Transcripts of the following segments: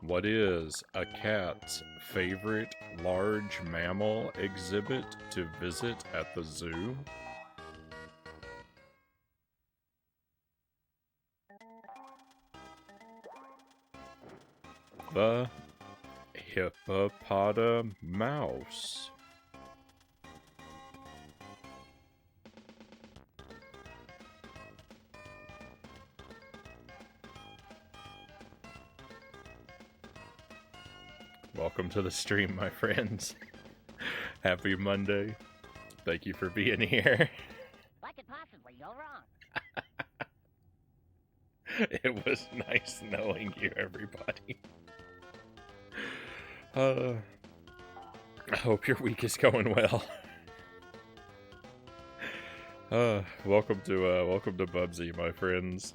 What is a cat's favorite large mammal exhibit to visit at the zoo? The hippopotamouse. Welcome to the stream, my friends. Happy Monday. Thank you for being here. What could possibly go wrong? It was nice knowing you, everybody. I hope your week is going well. Welcome to Bubsy, my friends.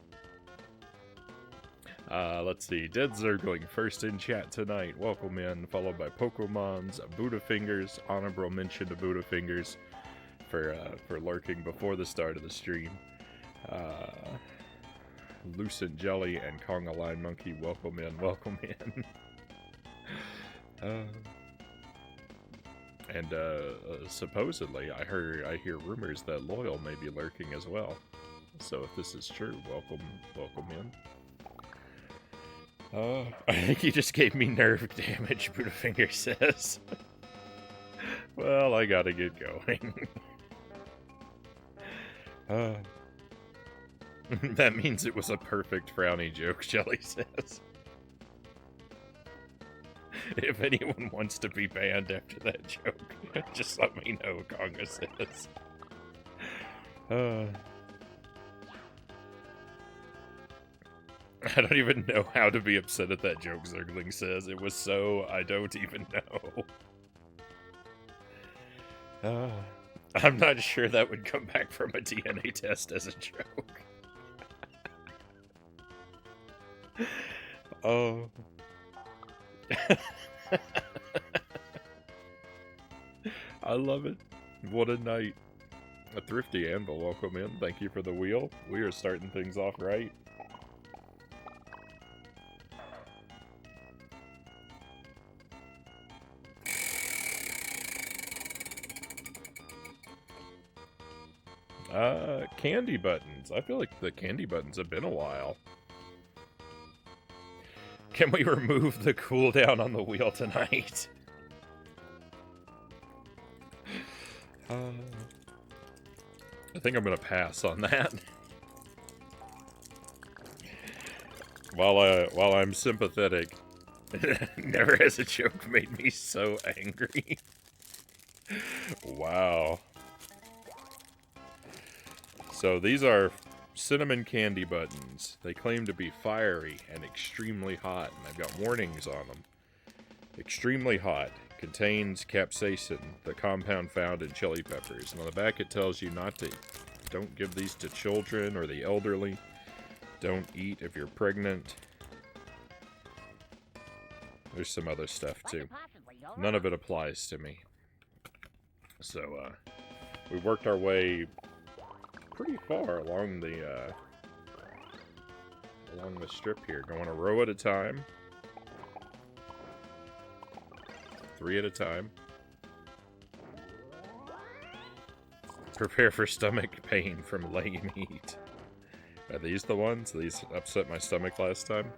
Let's see. Dead Zergling first in chat tonight. Welcome in, followed by Pokemon's Buddha Fingers. Honorable mention to Buddha Fingers for lurking before the start of the stream. Lucent Jelly and Conga Line Monkey. Welcome in. And supposedly, I hear rumors that Loyal may be lurking as well. So if this is true, welcome in. I think you just gave me nerve damage, Buddhafinger says. Well, I gotta get going. That means it was a perfect Frownie joke, Jelly says. If anyone wants to be banned after that joke, just let me know, Conga says. I don't even know how to be upset at that joke, Zergling says. It was so... I don't even know. I'm not sure that would come back from a DNA test as a joke. Oh. I love it. What a night. A thrifty anvil, welcome in. Thank you for the wheel. We are starting things off right. Candy buttons. I feel like the candy buttons have been a while. Can we remove the cooldown on the wheel tonight? I think I'm gonna pass on that. While I'm sympathetic, never has a joke made me so angry. Wow. So these are cinnamon candy buttons. They claim to be fiery and extremely hot, and I've got warnings on them. Extremely hot. Contains capsaicin, the compound found in chili peppers. And on the back it tells you don't give these to children or the elderly. Don't eat if you're pregnant. There's some other stuff too. None of it applies to me. So, we worked our way pretty far along the strip here, going a row at a time, 3 at a time. Prepare for stomach pain from lame meat. Are these the ones? These upset my stomach last time.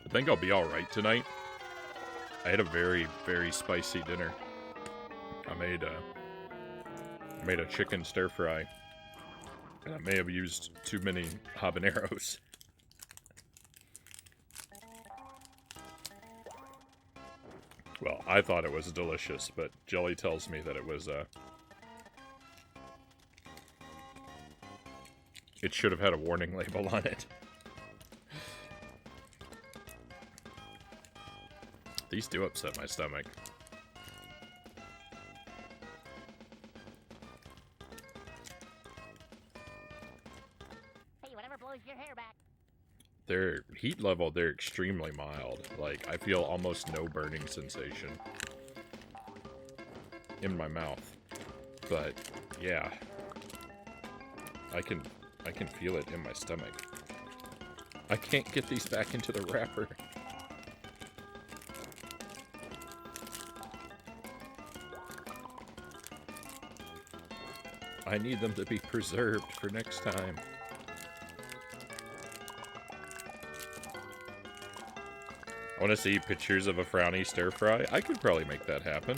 I think I'll be alright tonight. I had a very, very spicy dinner. I made a chicken stir fry. And I may have used too many habaneros. Well, I thought it was delicious, but Jelly tells me that it was, it should have had a warning label on it. These do upset my stomach. Hey, whatever blows your hair back. They're heat level, they're extremely mild. Like, I feel almost no burning sensation in my mouth. But, yeah. I can feel it in my stomach. I can't get these back into the wrapper. I need them to be preserved for next time. I want to see pictures of a Frownie stir fry. I could probably make that happen.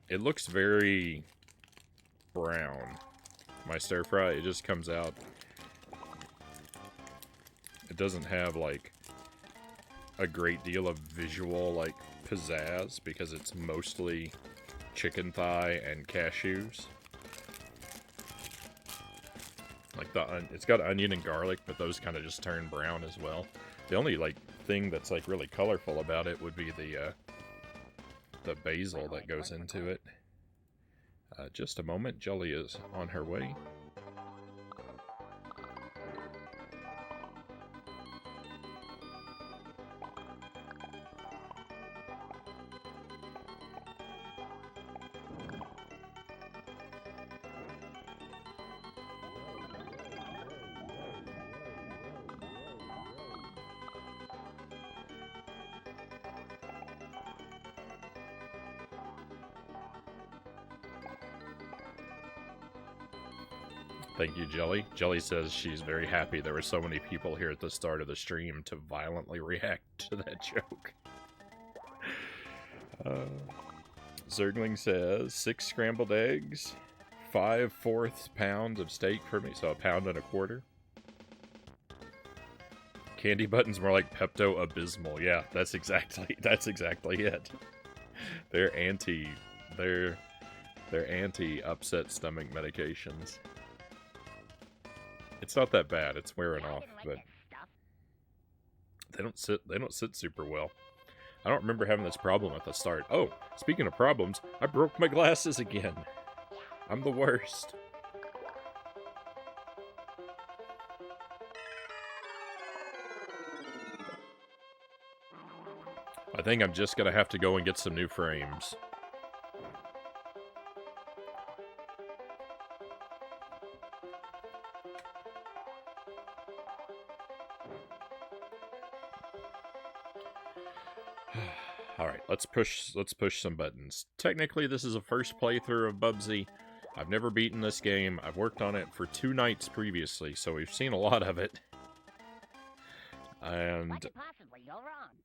It looks very brown. My stir fry, it just comes out. It doesn't have like a great deal of visual like pizzazz because it's mostly chicken thigh and cashews. Like it's got onion and garlic, but those kind of just turn brown as well. The only like thing that's like really colorful about it would be the basil that goes into it. Just a moment, Jelly is on her way. Thank you, Jelly. Jelly says she's very happy there were so many people here at the start of the stream to violently react to that joke. Zergling says 6 scrambled eggs, 5/4 pounds of steak for me, so 1.25 pounds. Candy button's more like Pepto-Abysmal. Yeah, that's exactly it. They're anti-upset stomach medications. It's not that bad. It's wearing off, but they don't sit super well. I don't remember having this problem at the start. Oh, speaking of problems, I broke my glasses again. I'm the worst. I think I'm just gonna have to go and get some new frames. Alright, let's push some buttons. Technically, this is a first playthrough of Bubsy. I've never beaten this game. I've worked on it for 2 nights previously, so we've seen a lot of it. And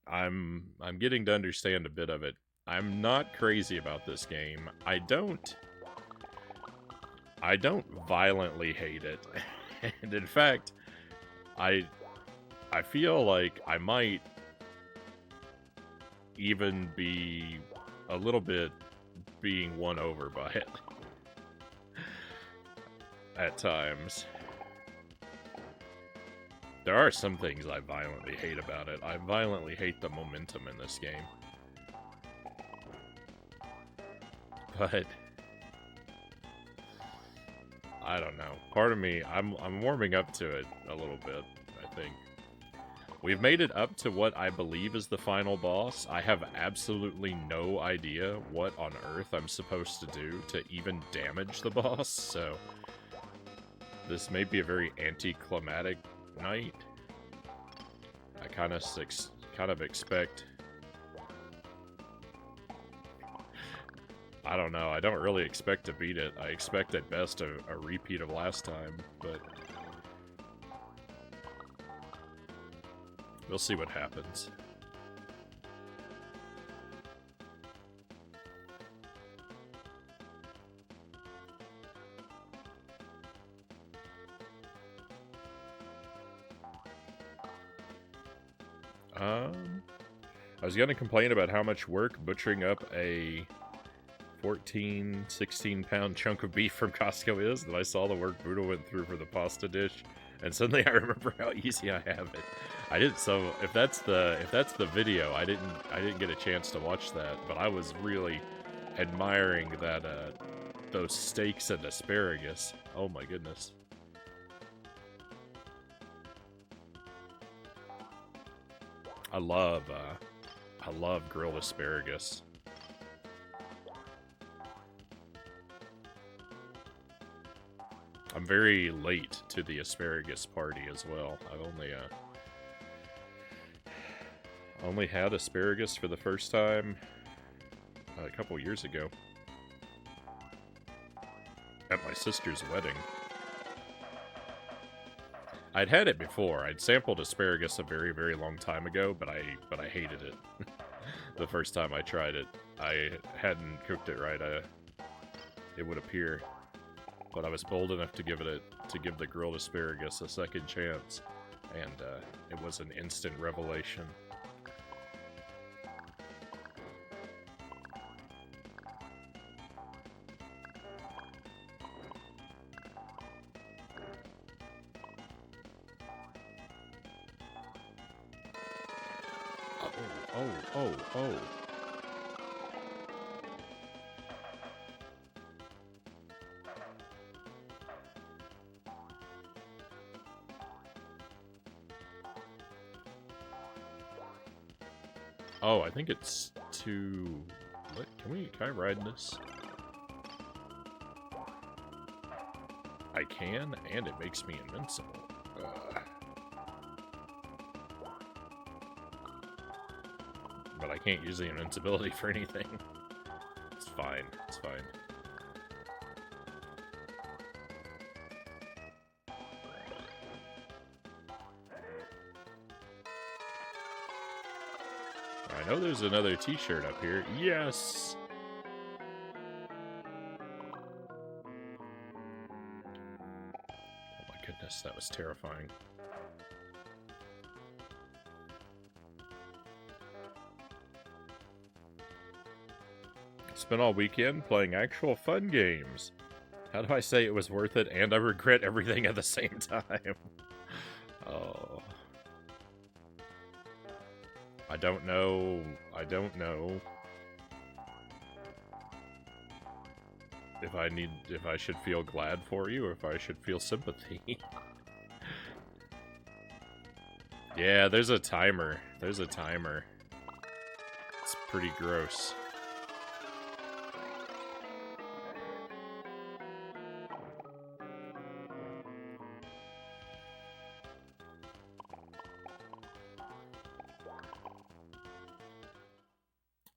I'm getting to understand a bit of it. I'm not crazy about this game. I don't violently hate it. And in fact, I feel like I might even be a little bit being won over by it at times. There are some things I violently hate about it. I violently hate the momentum in this game. But I don't know. Part of me, I'm warming up to it a little bit, I think. We've made it up to what I believe is the final boss. I have absolutely no idea what on earth I'm supposed to do to even damage the boss, so this may be a very anticlimactic night. I kind of expect... I don't know, I don't really expect to beat it. I expect at best a repeat of last time, but... we'll see what happens. I was going to complain about how much work butchering up a 14, 16-pound chunk of beef from Costco is, that I saw the work Buddha went through for the pasta dish, and suddenly I remember how easy I have it. I didn't. So if that's the video, I didn't get a chance to watch that, but I was really admiring those steaks and asparagus. Oh my goodness. I love grilled asparagus. I'm very late to the asparagus party as well. I've only had asparagus for the first time a couple years ago at my sister's wedding. I'd had it before. I'd sampled asparagus a very, very long time ago, but I hated it. The first time I tried it, I hadn't cooked it right. It would appear, but I was bold enough to give the grilled asparagus a second chance, and it was an instant revelation. Oh. Oh, I think it's too... Can I ride this? I can, and it makes me invincible. But I can't use the invincibility for anything. It's fine. It's fine. I know there's another t-shirt up here. Yes! Oh my goodness, that was terrifying. Spent all weekend playing actual fun games. How do I say it was worth it and I regret everything at the same time? Oh. I don't know if I should feel glad for you or if I should feel sympathy. Yeah, there's a timer. There's a timer. It's pretty gross.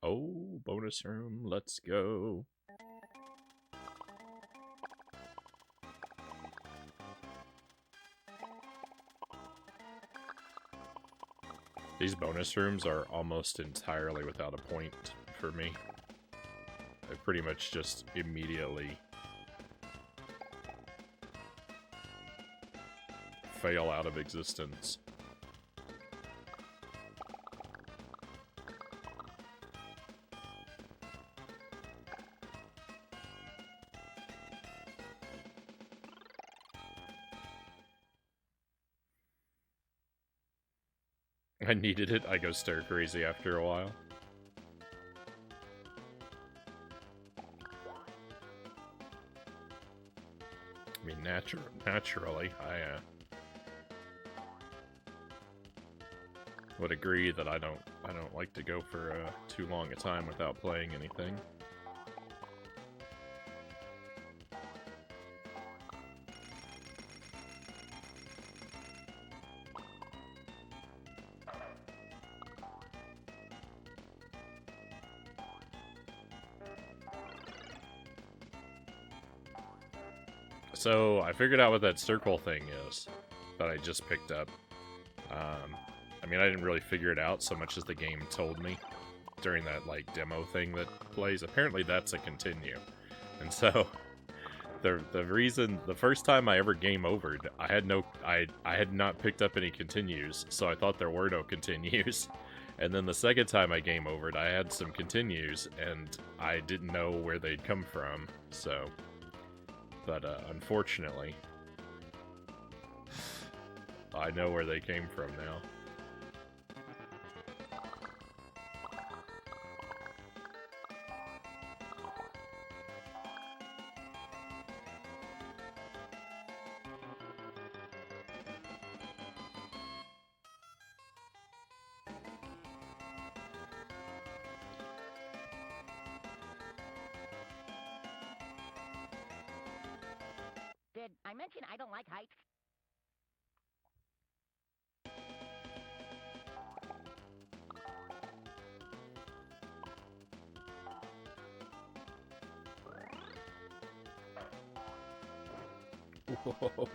Oh, bonus room, let's go. These bonus rooms are almost entirely without a point for me. I pretty much just immediately fail out of existence. I needed it. I go stir crazy after a while. I mean, naturally, I would agree that I don't like to go for too long a time without playing anything. So, I figured out what that circle thing is that I just picked up. I mean, I didn't really figure it out so much as the game told me during that, like, demo thing that plays. Apparently that's a continue. And so, the first time I ever game overed, I had not picked up any continues, so I thought there were no continues. And then the second time I game overed, I had some continues, and I didn't know where they'd come from, so... But, unfortunately, I know where they came from now. mention I don't like heights? Whoa.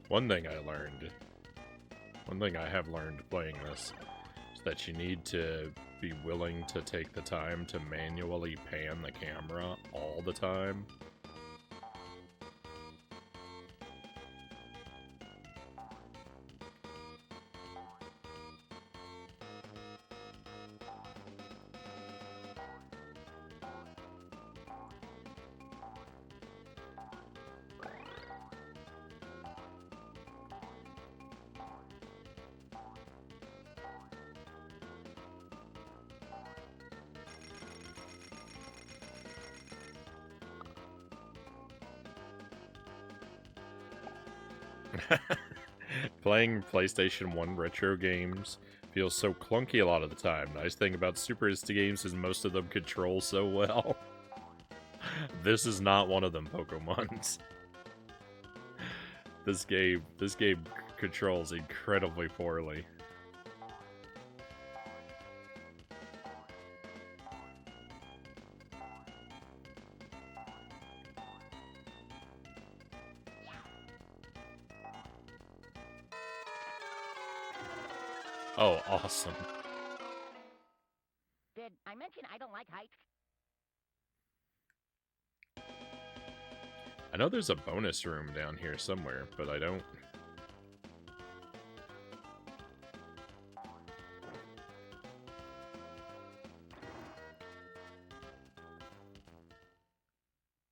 One thing I have learned playing this, is that you need to be willing to take the time to manually pan the camera all the time. Playing PlayStation 1 retro games feels so clunky a lot of the time. Nice thing about Super SD games is most of them control so well. This is not one of them Pokemons. This game controls incredibly poorly. Oh, awesome. Did I mention I don't like heights? I know there's a bonus room down here somewhere, but I don't...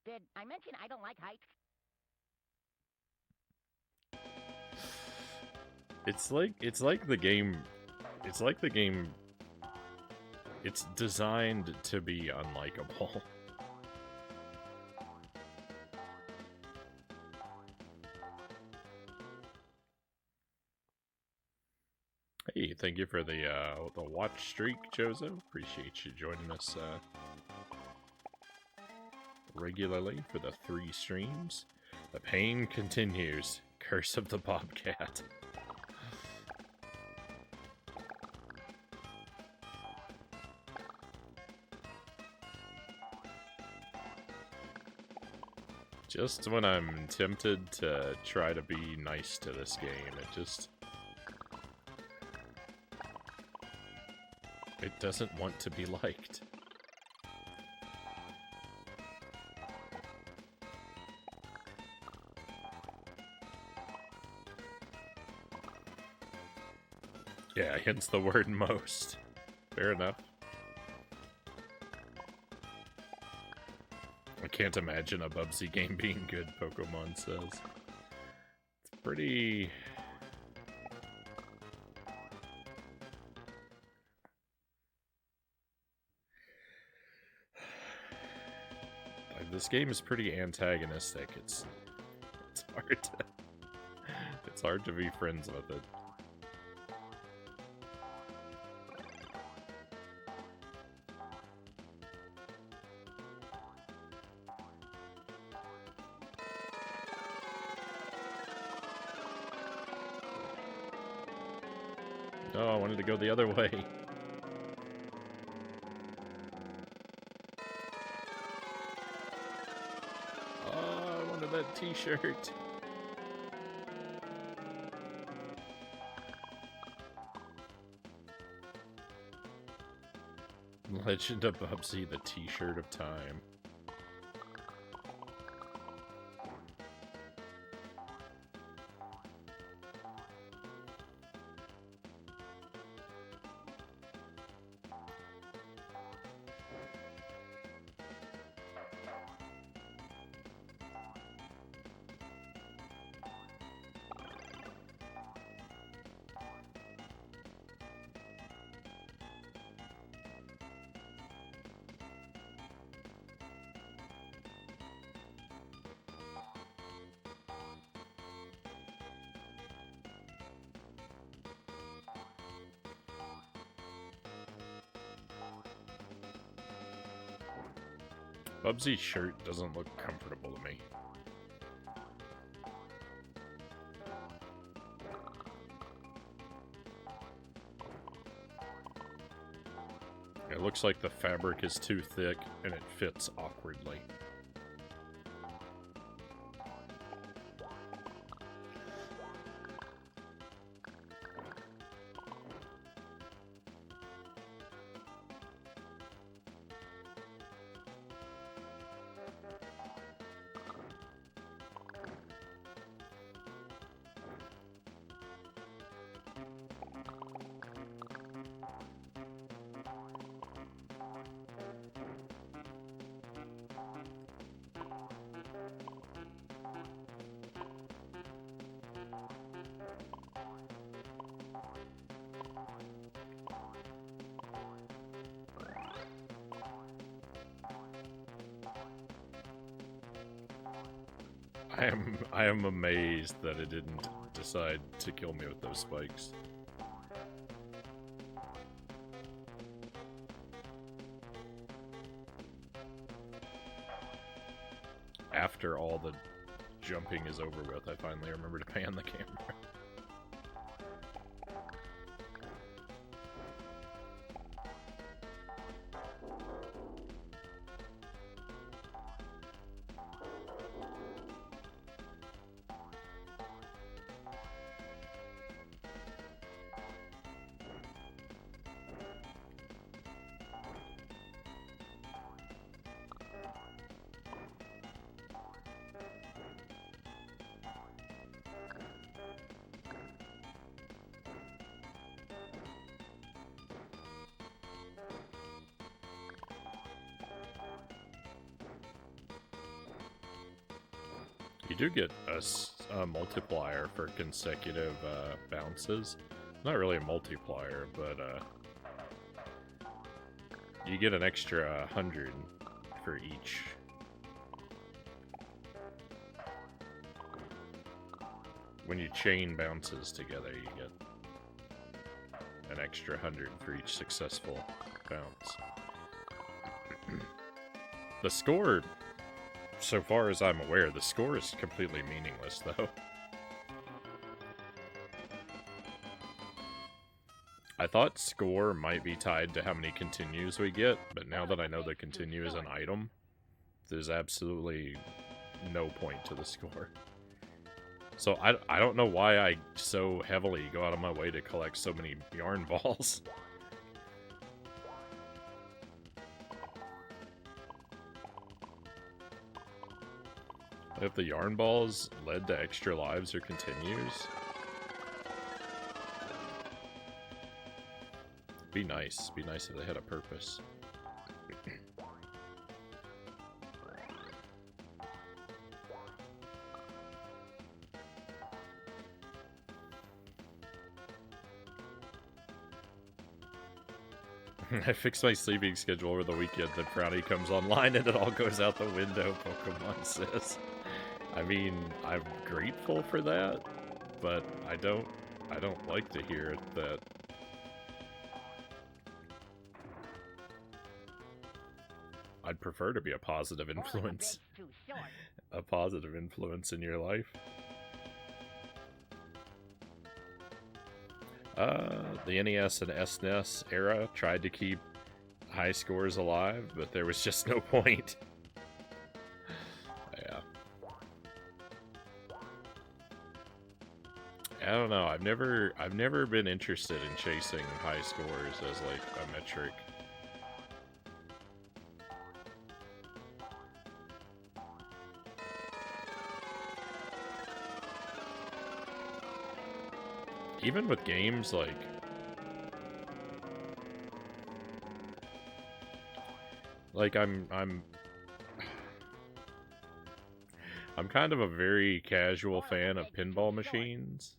Did I mention I don't like heights? It's like the game... It's designed to be unlikable. Hey, thank you for the watch streak, Jozo. Appreciate you joining us regularly for the 3 streams. The pain continues. Curse of the Bobcat. Just when I'm tempted to try to be nice to this game, it doesn't want to be liked. Yeah, hence the word most. Fair enough. I can't imagine a Bubsy game being good, Pokemon says. It's pretty... This game is pretty antagonistic. It's hard to be friends with it. Oh, I wanted to go the other way. Oh, I wanted that t-shirt. Legend of Bubsy, the t-shirt of time. Bubsy's shirt doesn't look comfortable to me. It looks like the fabric is too thick and it fits awkwardly. I am amazed that it didn't decide to kill me with those spikes. After all the jumping is over with, I finally remember to pan the camera. You do get a multiplier for consecutive bounces. Not really a multiplier, but you get an extra 100 for each. When you chain bounces together, you get an extra 100 for each successful bounce. The score, so far as I'm aware, the score is completely meaningless, though. I thought score might be tied to how many continues we get, but now that I know the continue is an item, there's absolutely no point to the score. So I don't know why I so heavily go out of my way to collect so many yarn balls. If the yarn balls led to extra lives or continues, be nice. Be nice if they had a purpose. I fixed my sleeping schedule over the weekend, then Frownie comes online and it all goes out the window, Pokemon says. I mean, I'm grateful for that, but I don't like to hear that. I'd prefer to be a positive influence. A positive influence in your life. The NES and SNES era tried to keep high scores alive, but there was just no point. Yeah. I don't know. I've never been interested in chasing high scores as like a metric. Even with games like I'm kind of a very casual fan of pinball machines,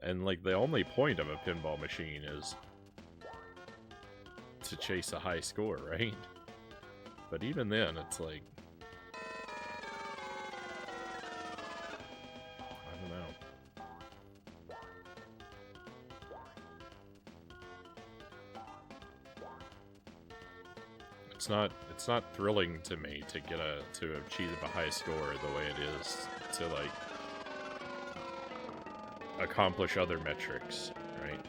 and like the only point of a pinball machine is to chase a high score, right? But even then, it's like, I don't know. It's not thrilling to me to to achieve a high score the way it is to like accomplish other metrics, right?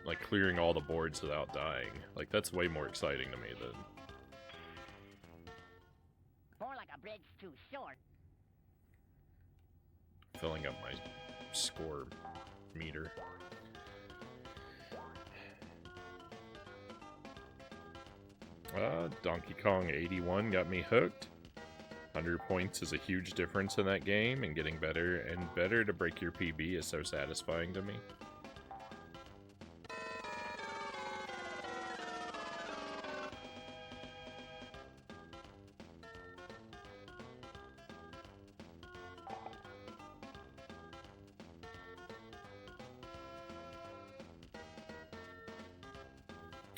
Like clearing all the boards without dying. Like that's way more exciting to me than More like a bridge too short. filling up my score meter. Donkey Kong 81 got me hooked. 100 points is a huge difference in that game, and getting better and better to break your PB is so satisfying to me.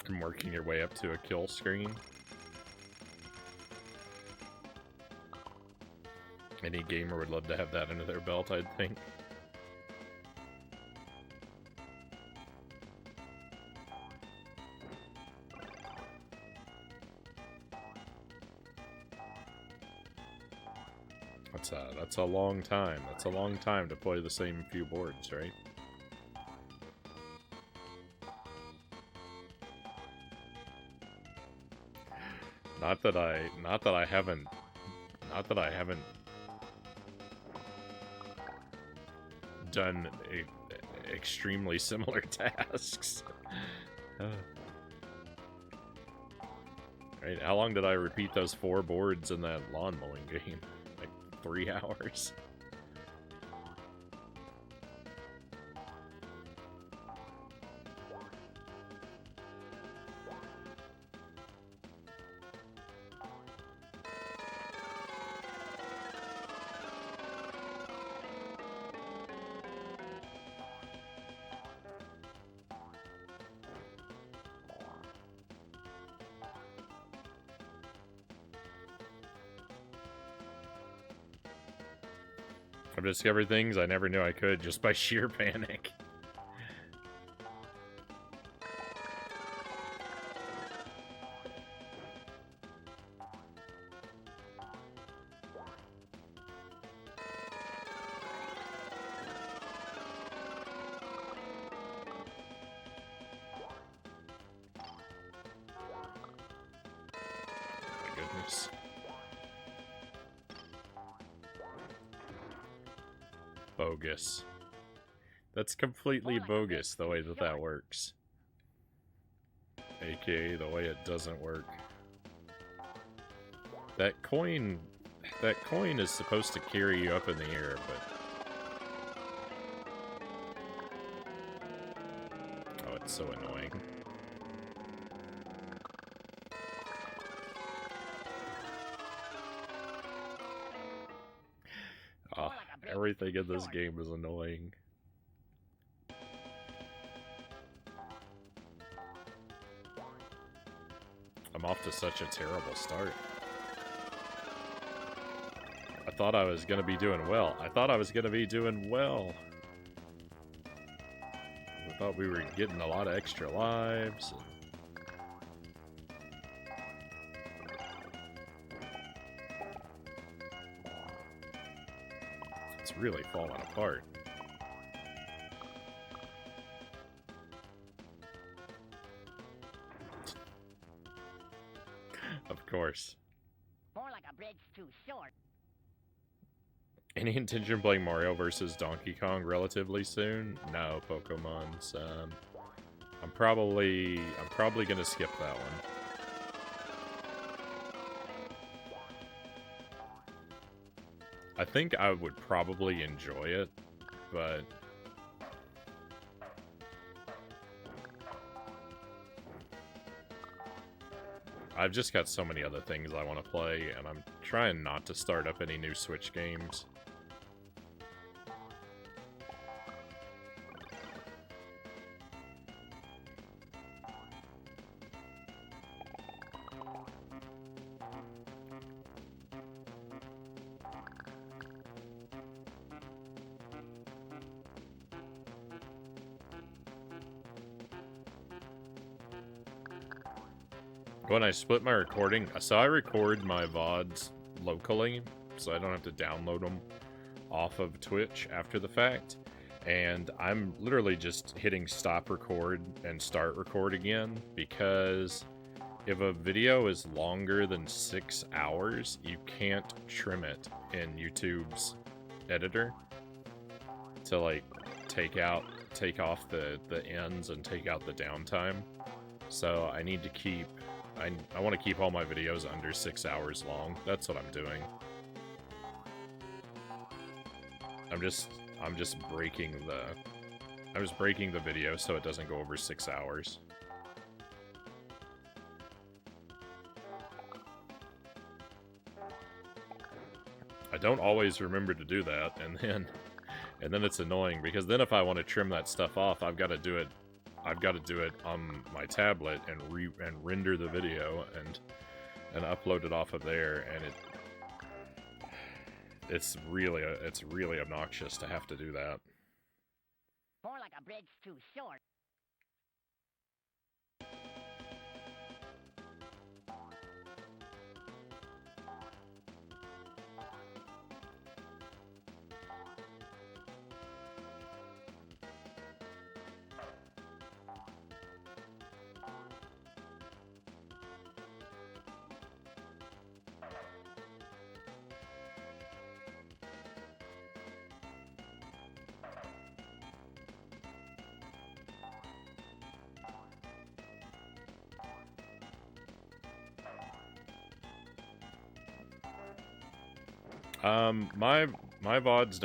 And working your way up to a kill screen. Any gamer would love to have that under their belt, I'd think. That's a long time. That's a long time to play the same few boards, right? Not that I haven't done extremely similar tasks. Right, how long did I repeat those 4 boards in that lawn mowing game? Like 3 hours. I've discovered things I never knew I could just by sheer panic. My goodness. Bogus. That's completely bogus, the way that that works. AKA the way it doesn't work. That coin is supposed to carry you up in the air, but... Oh, it's so annoying. Everything in this game is annoying. I'm off to such a terrible start. I thought I was gonna be doing well. I thought we were getting a lot of extra lives. It's really falling apart. Of course. More like a bridge too short. Any intention of playing Mario vs. Donkey Kong relatively soon? No, Pokemons. I'm probably gonna skip that one. I think I would probably enjoy it, but I've just got so many other things I want to play, and I'm trying not to start up any new Switch games. when I split my recording, so I record my VODs locally, so I don't have to download them off of Twitch after the fact. And I'm literally just hitting stop record and start record again, because if a video is longer than 6 hours, you can't trim it in YouTube's editor to like take off the ends and take out the downtime. So I need to keep, I want to keep all my videos under 6 hours long. That's what I'm doing. I'm just breaking the video so it doesn't go over 6 hours. I don't always remember to do that, and then it's annoying, because then if I want to trim that stuff off, I've got to do it on my tablet and render the video and upload it off of there, and it's really obnoxious to have to do that. More like a bridge too short. My VODs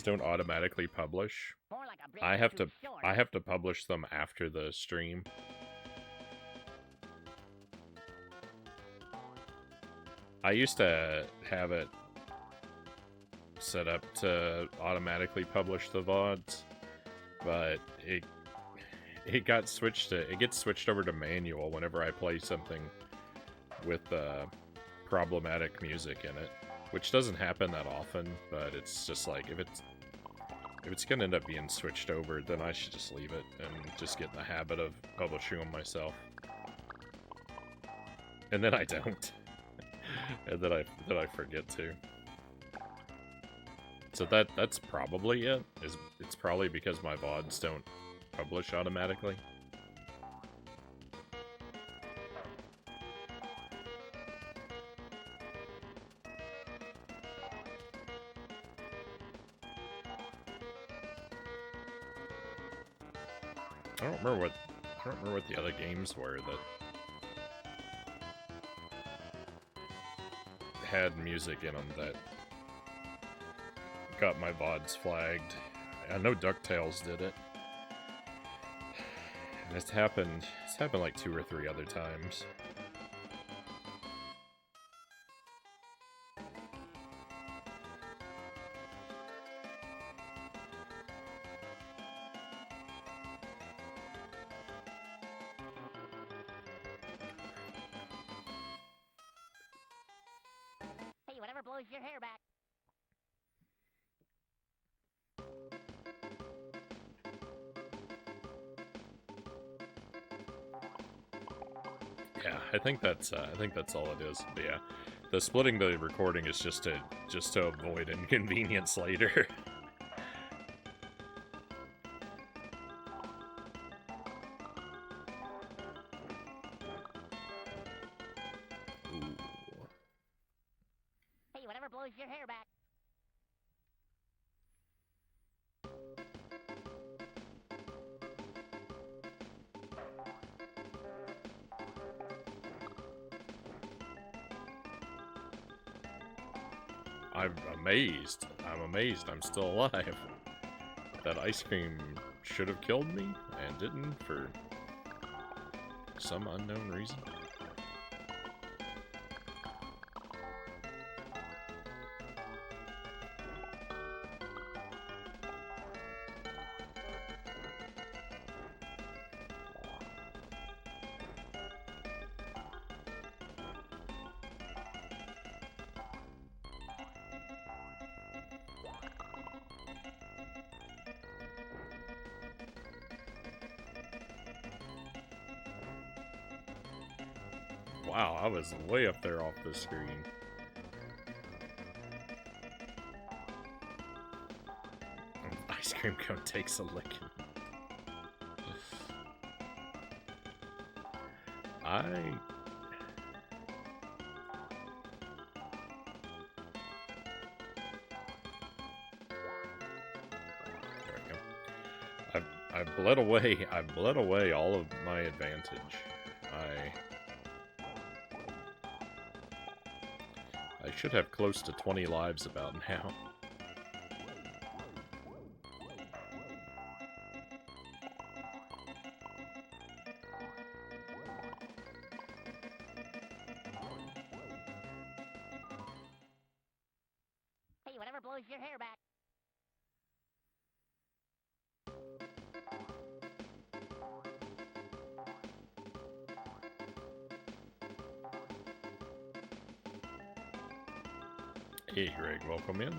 don't automatically publish. More like a bridge I have too to short. publish them after the stream. I used to have it set up to automatically publish the VODs, but it gets switched over to manual whenever I play something with problematic music in it, which doesn't happen that often, but it's just like, if it's gonna end up being switched over, then I should just leave it and just get in the habit of publishing them myself. And then I don't. And then I forget to. So that's probably it. It's probably because my VODs don't publish automatically. I don't remember what the other games were that had music in them that got my VODs flagged. I know DuckTales did it. And it's happened like 2 or 3 other times. Hey, whatever blows your hair back. Yeah, I think that's all it is. But yeah, the splitting the recording is just to avoid inconvenience later. Ooh. Hey, whatever blows your hair back. I'm amazed I'm still alive. That ice cream should have killed me and didn't for some unknown reason. Wow, I was way up there off the screen. Ice cream cone takes a licking. There we go. I've bled away all of my advantage. I should have close to 20 lives about now. Hey, whatever blows your hair back. Hey Greg, welcome in.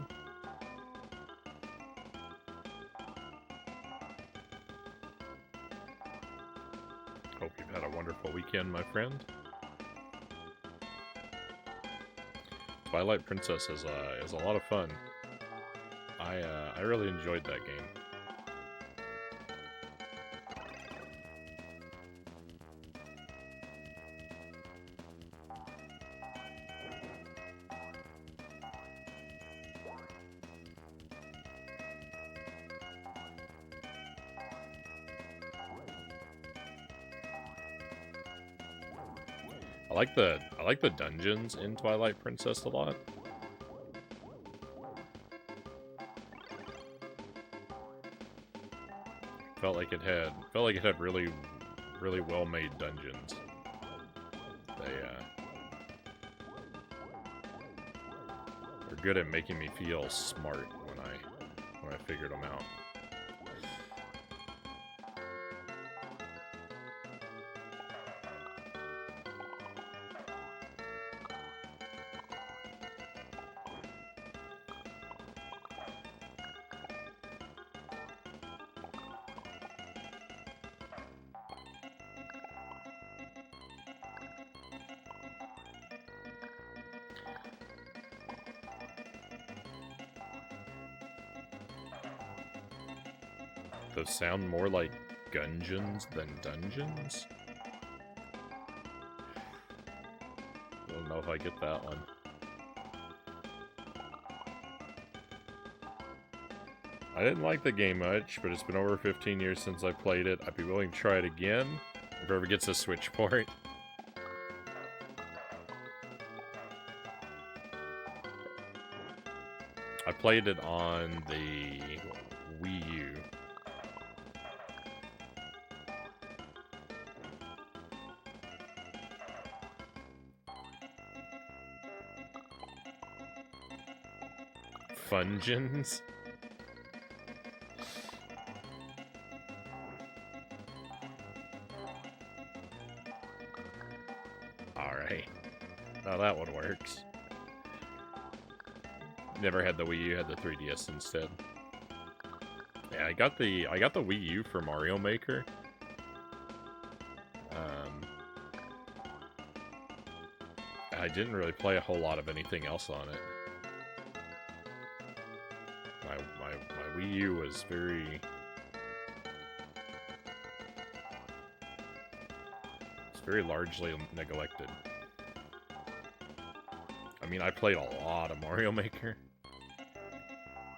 Hope you've had a wonderful weekend, my friend. Twilight Princess is a lot of fun. I really enjoyed that game. I like the dungeons in Twilight Princess a lot. Felt like it had really well made dungeons. They're good at making me feel smart when I figured them out. Those sound more like gungeons than dungeons? I don't know if I get that one. I didn't like the game much, but it's been over 15 years since I played it. I'd be willing to try it again if it ever gets a Switch port. I played it on the Wii U. Fungens? Alright. Now that one works. Never had the Wii U, had the 3DS instead. Yeah, I got the Wii U for Mario Maker. I didn't really play a whole lot of anything else on it. My Wii U was very largely neglected. I mean, I played a lot of Mario Maker,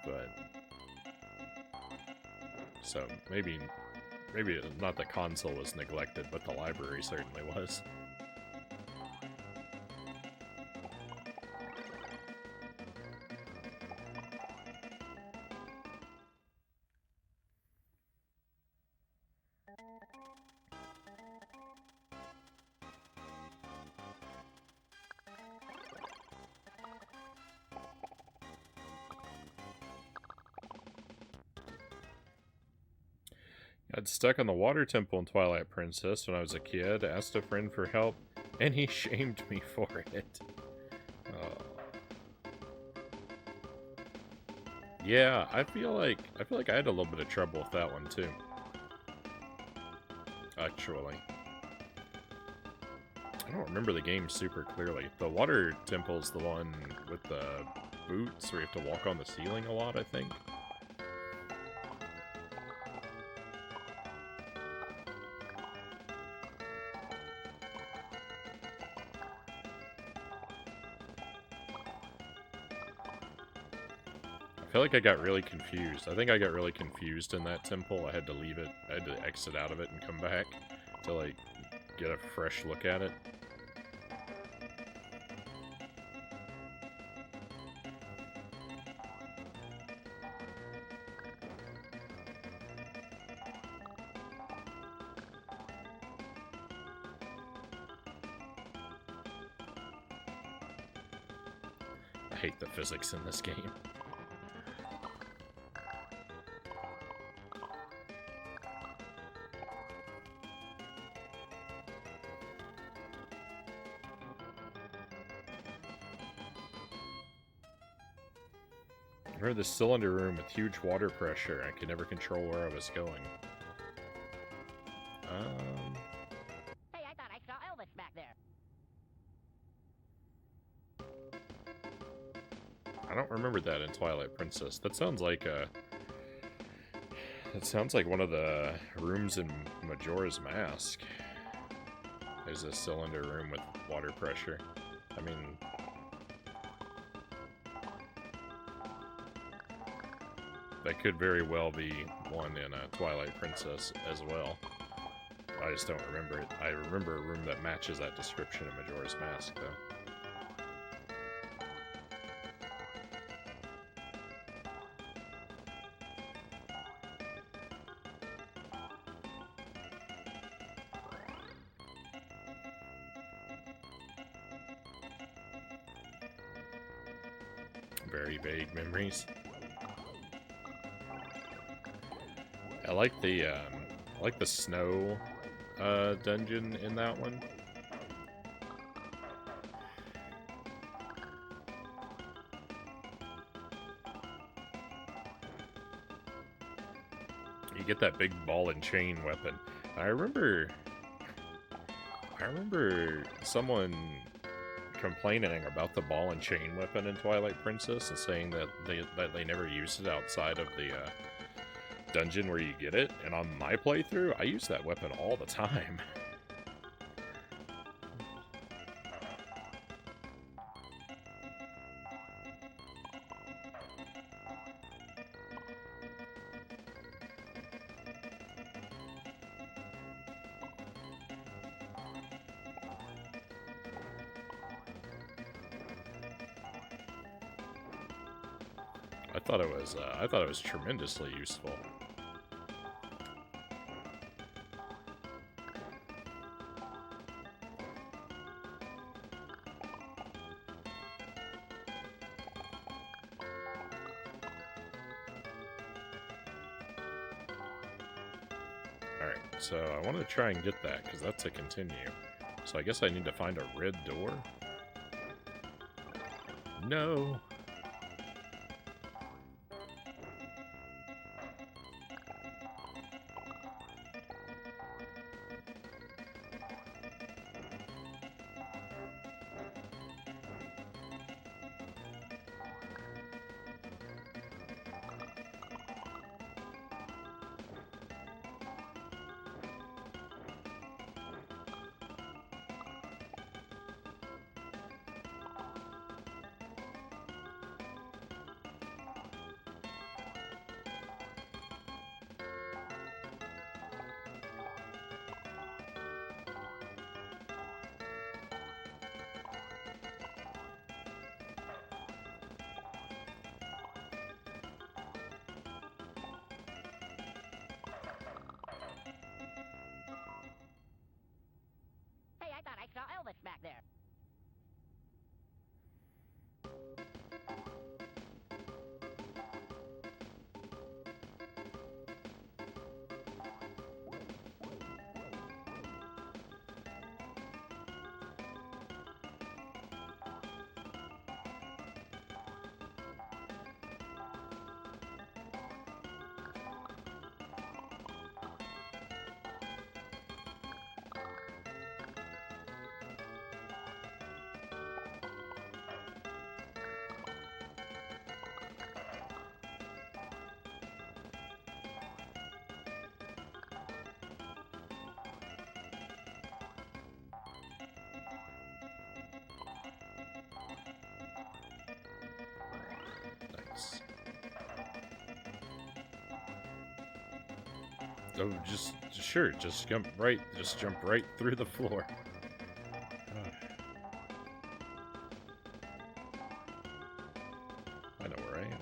but so maybe not the console was neglected, but the library certainly was. I'd stuck on the water temple in Twilight Princess when I was a kid, asked a friend for help, and he shamed me for it. Yeah, I feel like I had a little bit of trouble with that one too. Actually. I don't remember the game super clearly. The water temple's the one with the boots where you have to walk on the ceiling a lot, I think. I feel like I got really confused. I think I got really confused in that temple. I had to leave it. I had to exit out of it and come back to, like, get a fresh look at it. I hate the physics in this game. I remember this cylinder room with huge water pressure. I could never control where I was going. Hey, I thought I saw Elvis back there. I don't remember that in Twilight Princess. That sounds like a... That sounds like one of the rooms in Majora's Mask. There's a cylinder room with water pressure. I mean... That could very well be one in Twilight Princess as well. I just don't remember it. I remember a room that matches that description in Majora's Mask, though. Very vague memories. I like the snow dungeon in that one. You get that big ball and chain weapon. I remember someone complaining about the ball and chain weapon in Twilight Princess and saying that they never used it outside of the dungeon where you get it, and on my playthrough, I use that weapon all the time. I thought it was tremendously useful. Alright, so I want to try and get that, because that's a continue. So I guess I need to find a red door. No! Oh, sure, just jump right through the floor. I know where I am.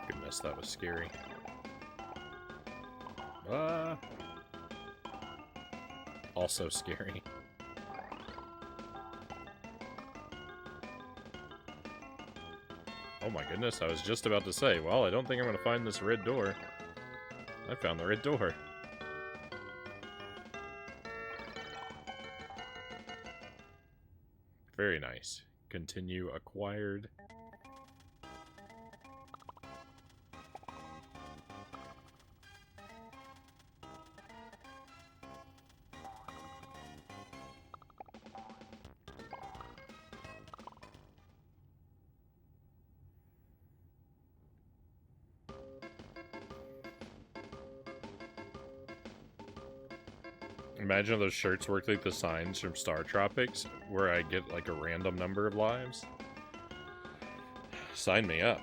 Goodness, that was scary. Also scary. Oh my goodness, I was just about to say, well, I don't think I'm going to find this red door. I found the red door. Very nice. Continue acquired. Imagine those shirts work like the signs from Star Tropics, where I get like a random number of lives. Sign me up.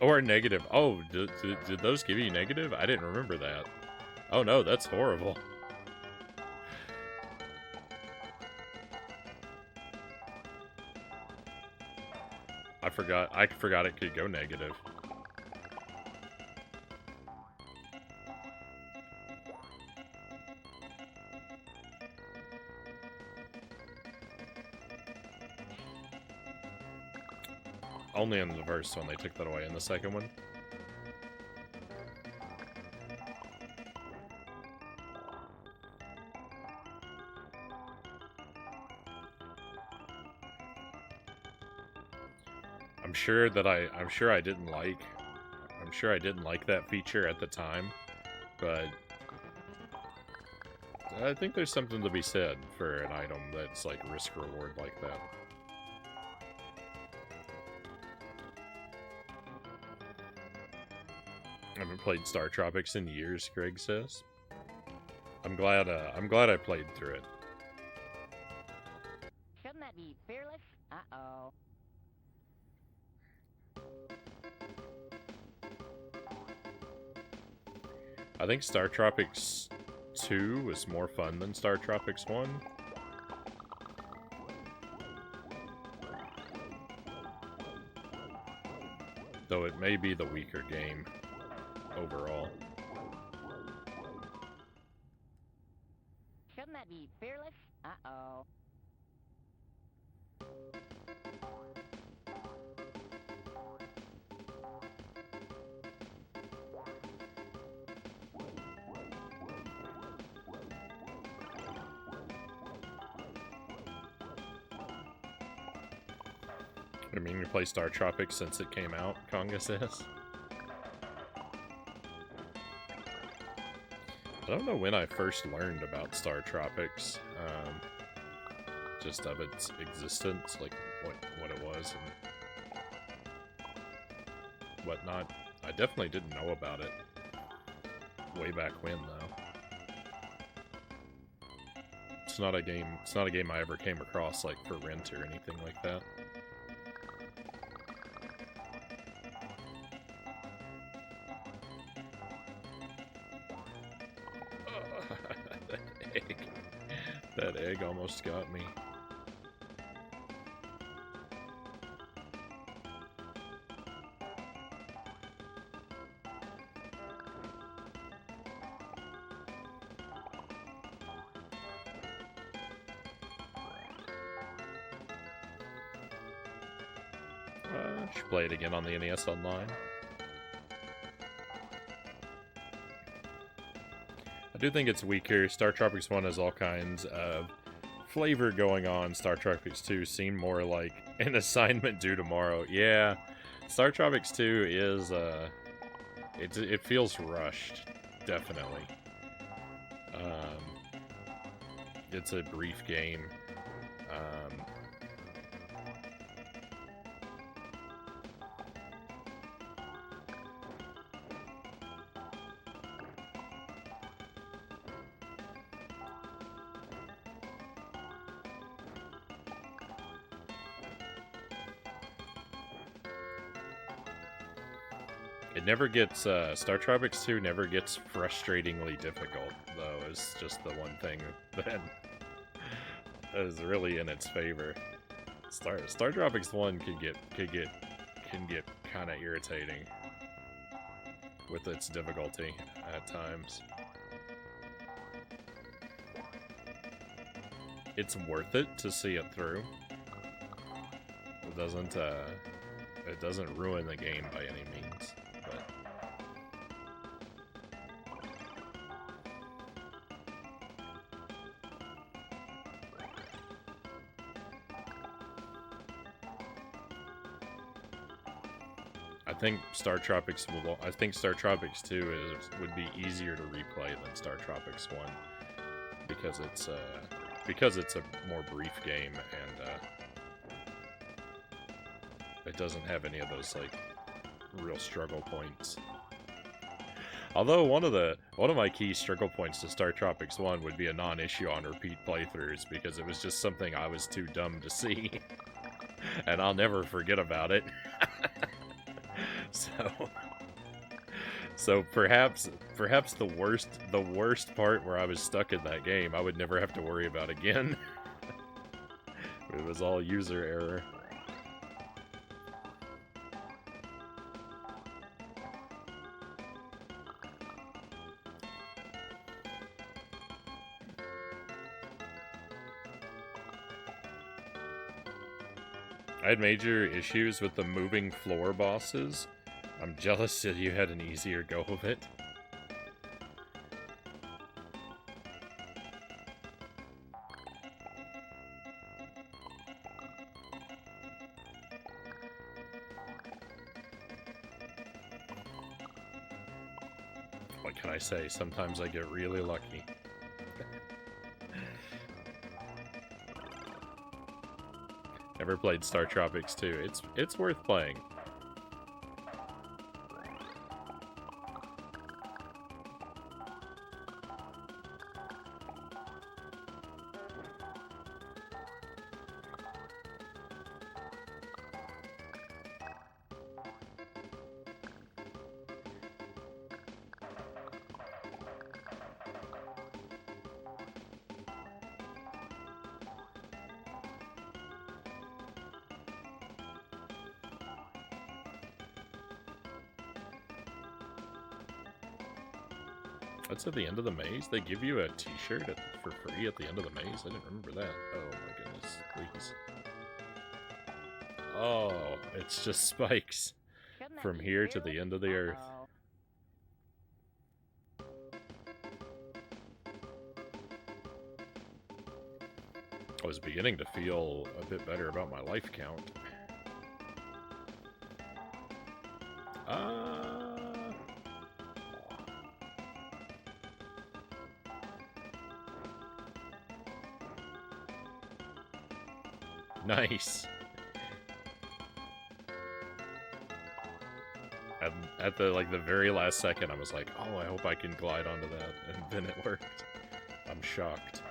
Or negative. Oh, did those give you negative? I didn't remember that. Oh no, that's horrible. I forgot it could go negative. Only in the first one they took that away. In the second one, I'm sure I didn't like that feature at the time, but I think there's something to be said for an item that's like risk reward like that. I haven't played Star Tropics in years, Greg says. I'm glad I played through it. Shouldn't that be fearless? Uh-oh. I think Star Tropics 2 was more fun than Star Tropics 1. Though it may be the weaker game overall. Shouldn't that be fearless? Uh-oh. I mean, you play Star Tropics since it came out, Conga says. I don't know when I first learned about Star Tropics, just of its existence, like what it was and whatnot. I definitely didn't know about it way back when, though. It's not a game I ever came across like for rent or anything like that. That egg almost got me. Should play it again on the NES Online. I do think it's weaker. Star Tropics 1 has all kinds of flavor going on. Star Tropics 2 seemed more like an assignment due tomorrow. Yeah, Star Tropics 2 is, it feels rushed, definitely. It's a brief game. It never gets, Star Tropics 2 never gets frustratingly difficult, though, is just the one thing that is really in its favor. Star Tropics 1 can get kind of irritating with its difficulty at times. It's worth it to see it through. It doesn't ruin the game by any means. But I think Star Tropics 2 would be easier to replay than Star Tropics 1 because it's a more brief game and it doesn't have any of those like real struggle points. Although one of my key struggle points to Star Tropics 1 would be a non-issue on repeat playthroughs because it was just something I was too dumb to see. And I'll never forget about it. So perhaps the worst part where I was stuck in that game I would never have to worry about again. It was all user error. I had major issues with the moving floor bosses. I'm jealous that you had an easier go of it. What can I say? Sometimes I get really lucky. Never played Star Tropics 2. It's worth playing. What's at the end of the maze? They give you a t-shirt for free at the end of the maze? I didn't remember that. Oh my goodness, please. Oh, it's just spikes from here to the end of the earth. I was beginning to feel a bit better about my life count. Nice. At the very last second, I was like, "Oh, I hope I can glide onto that," and then it worked. I'm shocked.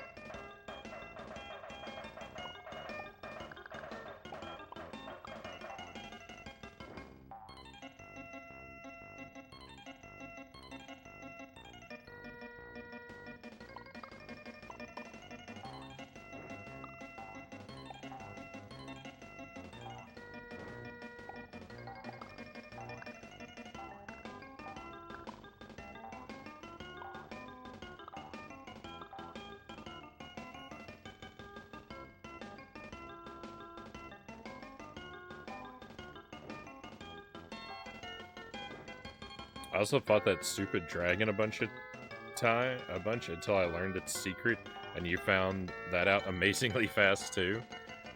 I also fought that stupid dragon a bunch until I learned its secret, and you found that out amazingly fast too.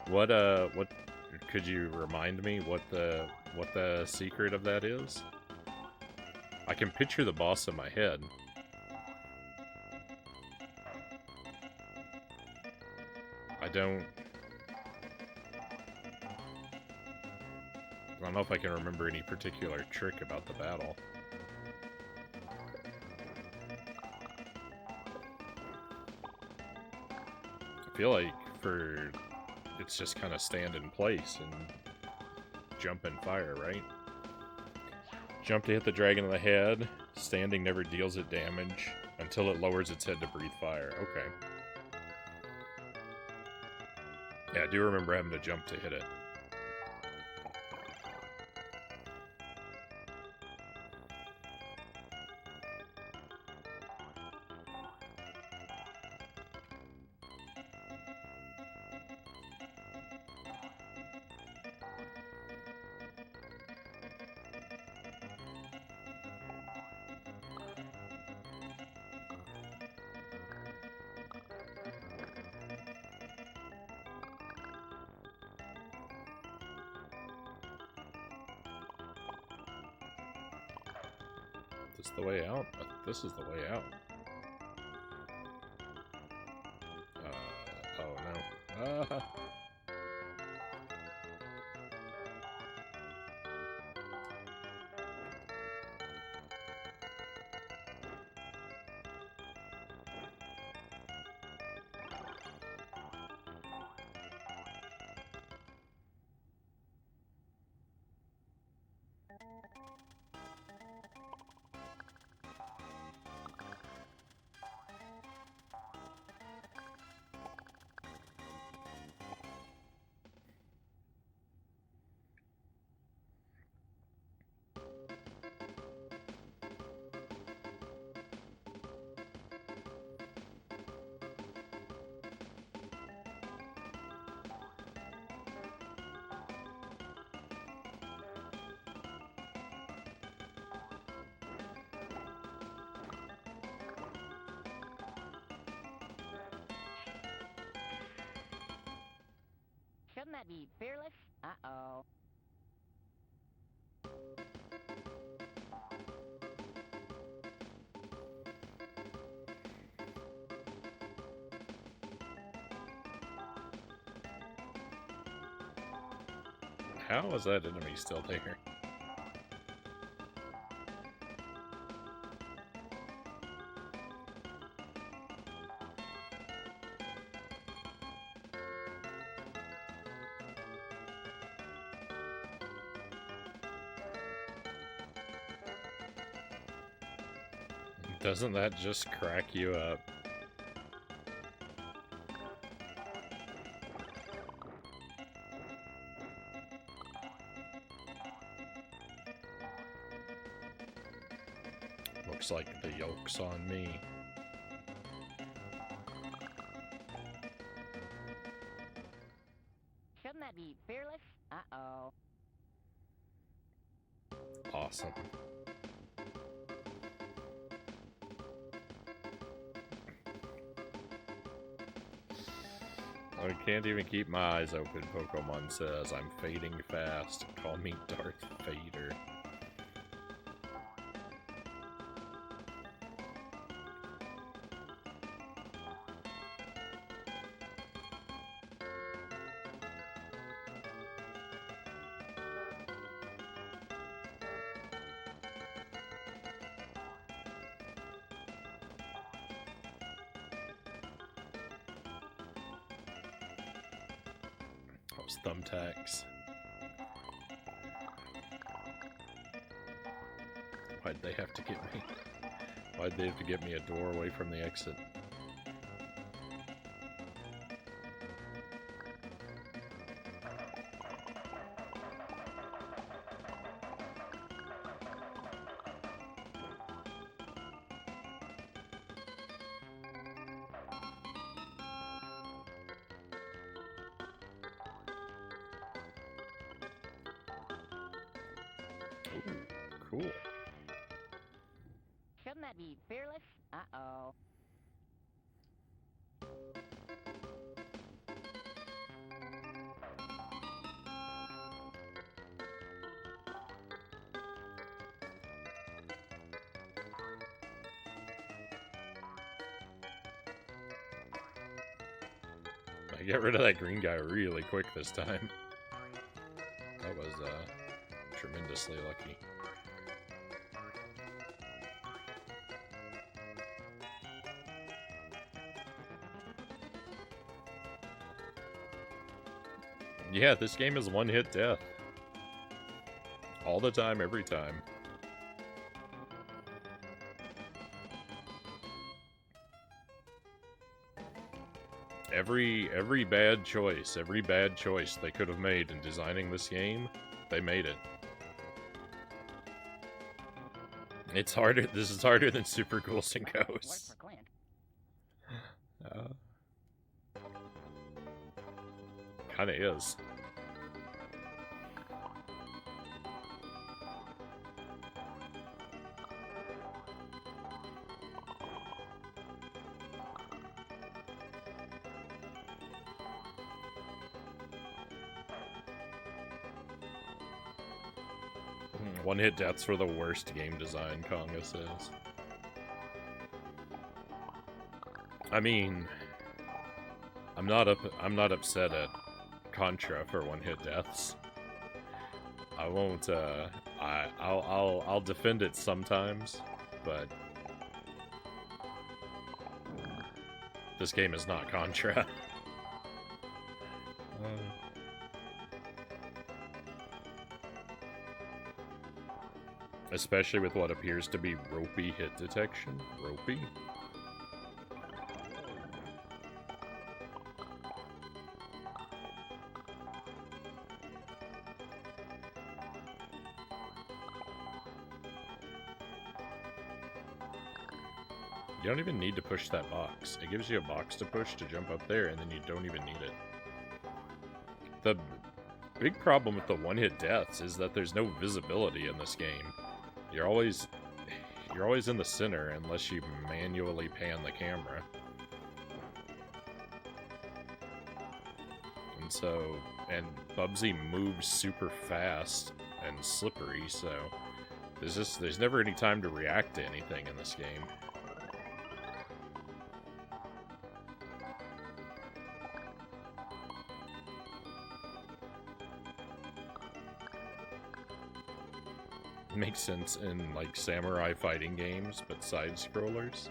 What could you remind me what the secret of that is? I can picture the boss in my head. I don't know if I can remember any particular trick about the battle. I feel like it's just kind of stand in place and jump and fire, right? Jump to hit the dragon in the head. Standing never deals it damage until it lowers its head to breathe fire. Okay. Yeah, I do remember having to jump to hit it. Is this the way out? This is the way out. Oh no. Ah. Shouldn't that be fearless? Uh-oh. How is that enemy still there? Doesn't that just crack you up? Looks like the yoke's on me. Shouldn't that be fearless? Uh-oh. Awesome. I can't even keep my eyes open, Pokemon says. I'm fading fast. Call me Darth Vader. Those thumbtacks. Why'd they have to get me? Why'd they have to get me a door away from the exit? Ooh, cool. Wouldn't that be fearless? Uh-oh. I get rid of that green guy really quick this time. That was, tremendously lucky. Yeah, this game is one-hit death. All the time, every time. Every bad choice they could have made in designing this game, they made it. It's harder. This is harder than Super Ghouls and Ghosts. Kinda is. One-hit deaths were the worst game design, Konga says. I mean, I'm not upset at Contra for one-hit deaths. I won't. I'll defend it sometimes, but this game is not Contra. Especially with what appears to be ropey hit detection. Ropey? You don't even need to push that box. It gives you a box to push to jump up there, and then you don't even need it. The big problem with the one-hit deaths is that there's no visibility in this game. You're always in the center unless you manually pan the camera. And Bubsy moves super fast and slippery, so there's never any time to react to anything in this game. Makes sense in, like, samurai fighting games, but side-scrollers.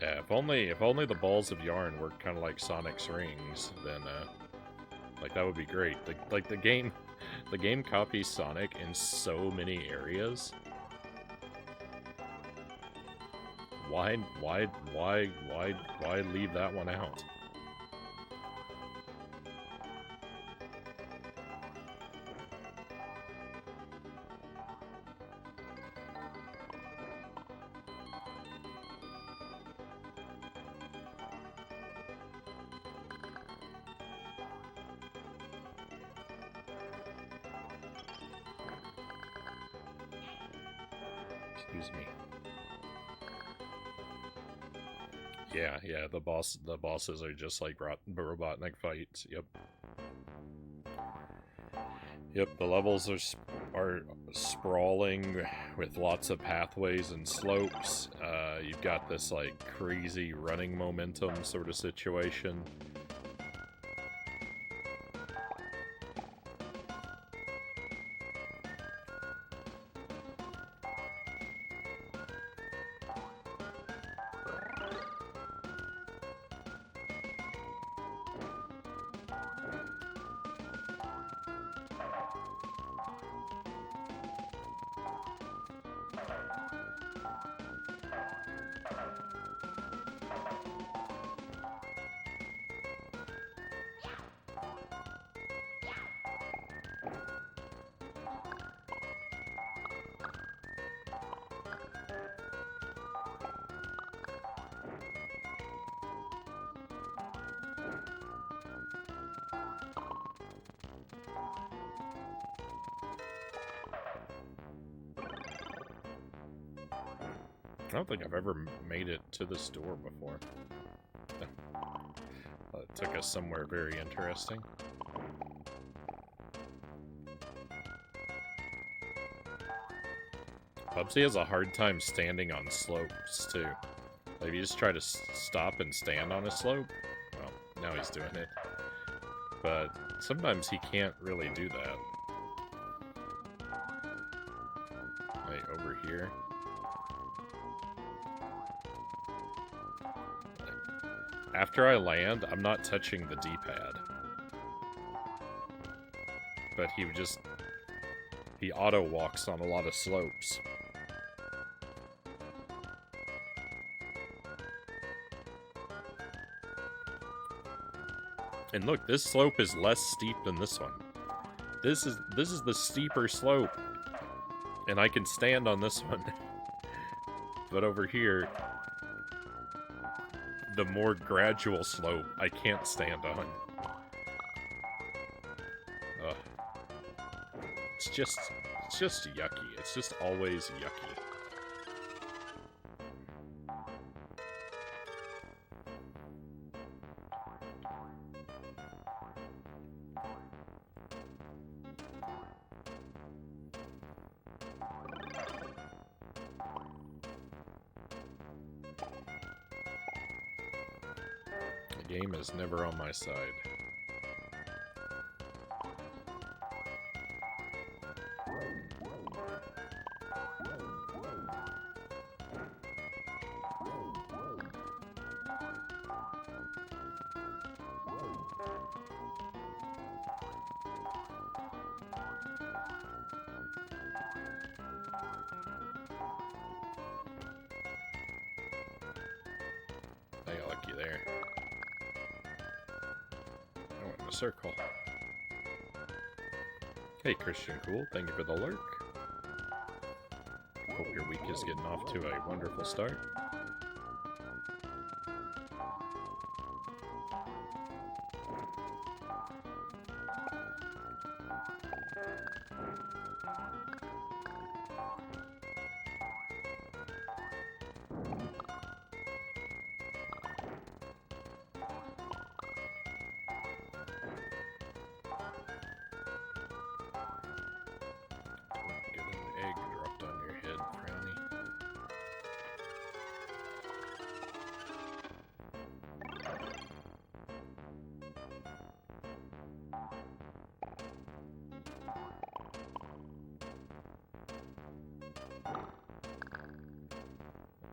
Yeah, if only the balls of yarn worked kind of like Sonic's rings, then like that would be great. The game copies Sonic in so many areas. Why leave that one out? Excuse me. Yeah, the bosses are just like Robotnik fights. Yep, the levels are sprawling with lots of pathways and slopes. You've got this like crazy running momentum sort of situation. I don't think I've ever made it to the store before. It took us somewhere very interesting. Bubsy has a hard time standing on slopes, too. Like, if you just try to stop and stand on a slope, well, now he's doing it. But sometimes he can't really do that. Like, over here. Like, after I land, I'm not touching the D-pad. But he auto-walks on a lot of slopes. And look, this slope is less steep than this one. This is the steeper slope. And I can stand on this one. But over here, the more gradual slope, I can't stand on. Ugh. It's just yucky. It's just always yucky. The game is never on my side. I got lucky there. I went in a circle. Hey, Christian Cool, thank you for the lurk. Hope your week is getting off to a wonderful start. Get an egg dropped on your head, Frownie.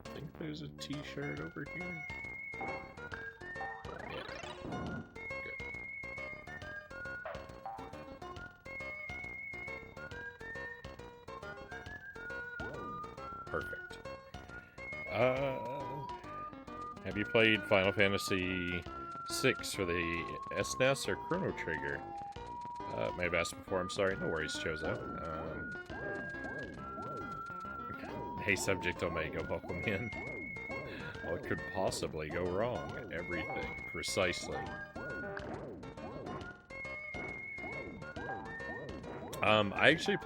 I think there's a t-shirt over here. Yeah. Good. Perfect. Have you played Final Fantasy VI for the SNES or Chrono Trigger? May have asked before, I'm sorry. No worries, chose out. Hey, Subject Omega, welcome in. What could possibly go wrong? Everything, precisely. I actually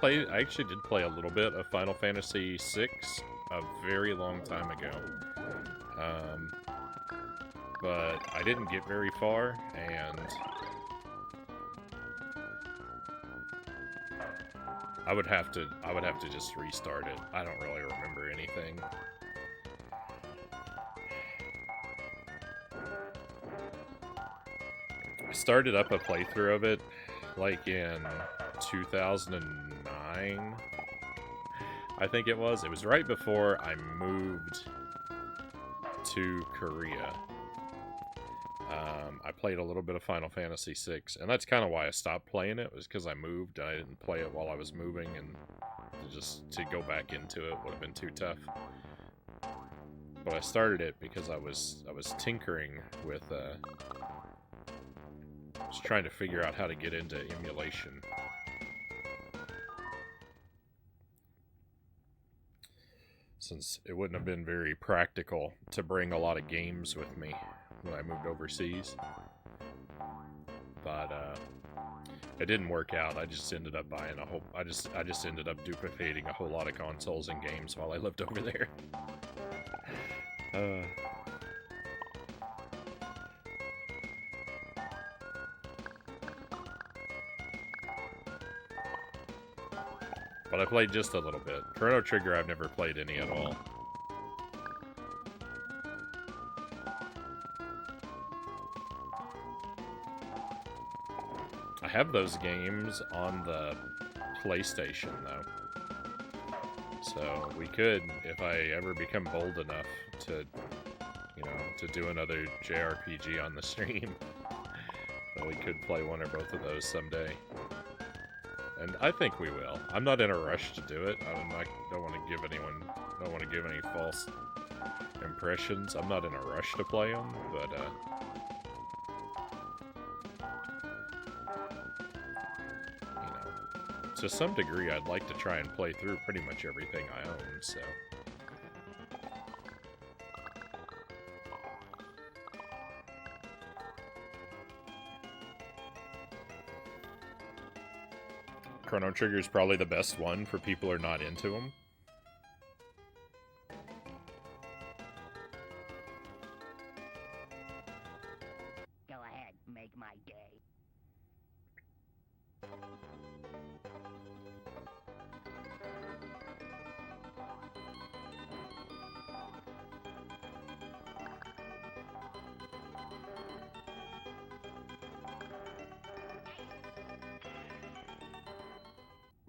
did play a little bit of Final Fantasy VI a very long time ago. But I didn't get very far, and I would have to just restart it. I don't really remember anything. I started up a playthrough of it like in 2009, I think it was. It was right before I moved to Korea. I played a little bit of Final Fantasy VI, and that's kind of why I stopped playing it, was because I moved, and I didn't play it while I was moving, and to go back into it would have been too tough. But I started it because I was tinkering with, just trying to figure out how to get into emulation. Since it wouldn't have been very practical to bring a lot of games with me when I moved overseas. But, It didn't work out. I just ended up buying a whole. I just ended up duplicating a whole lot of consoles and games while I lived over there. But I played just a little bit. Chrono Trigger, I've never played any at all. I have those games on the PlayStation, though. So we could, if I ever become bold enough to, you know, to do another JRPG on the stream, then we could play one or both of those someday. And I think we will. I'm not in a rush to do it. Don't want to give any false impressions. I'm not in a rush to play them, but you know, to some degree, I'd like to try and play through pretty much everything I own. So. Chrono Trigger is probably the best one for people who are not into them. Go ahead, make my day.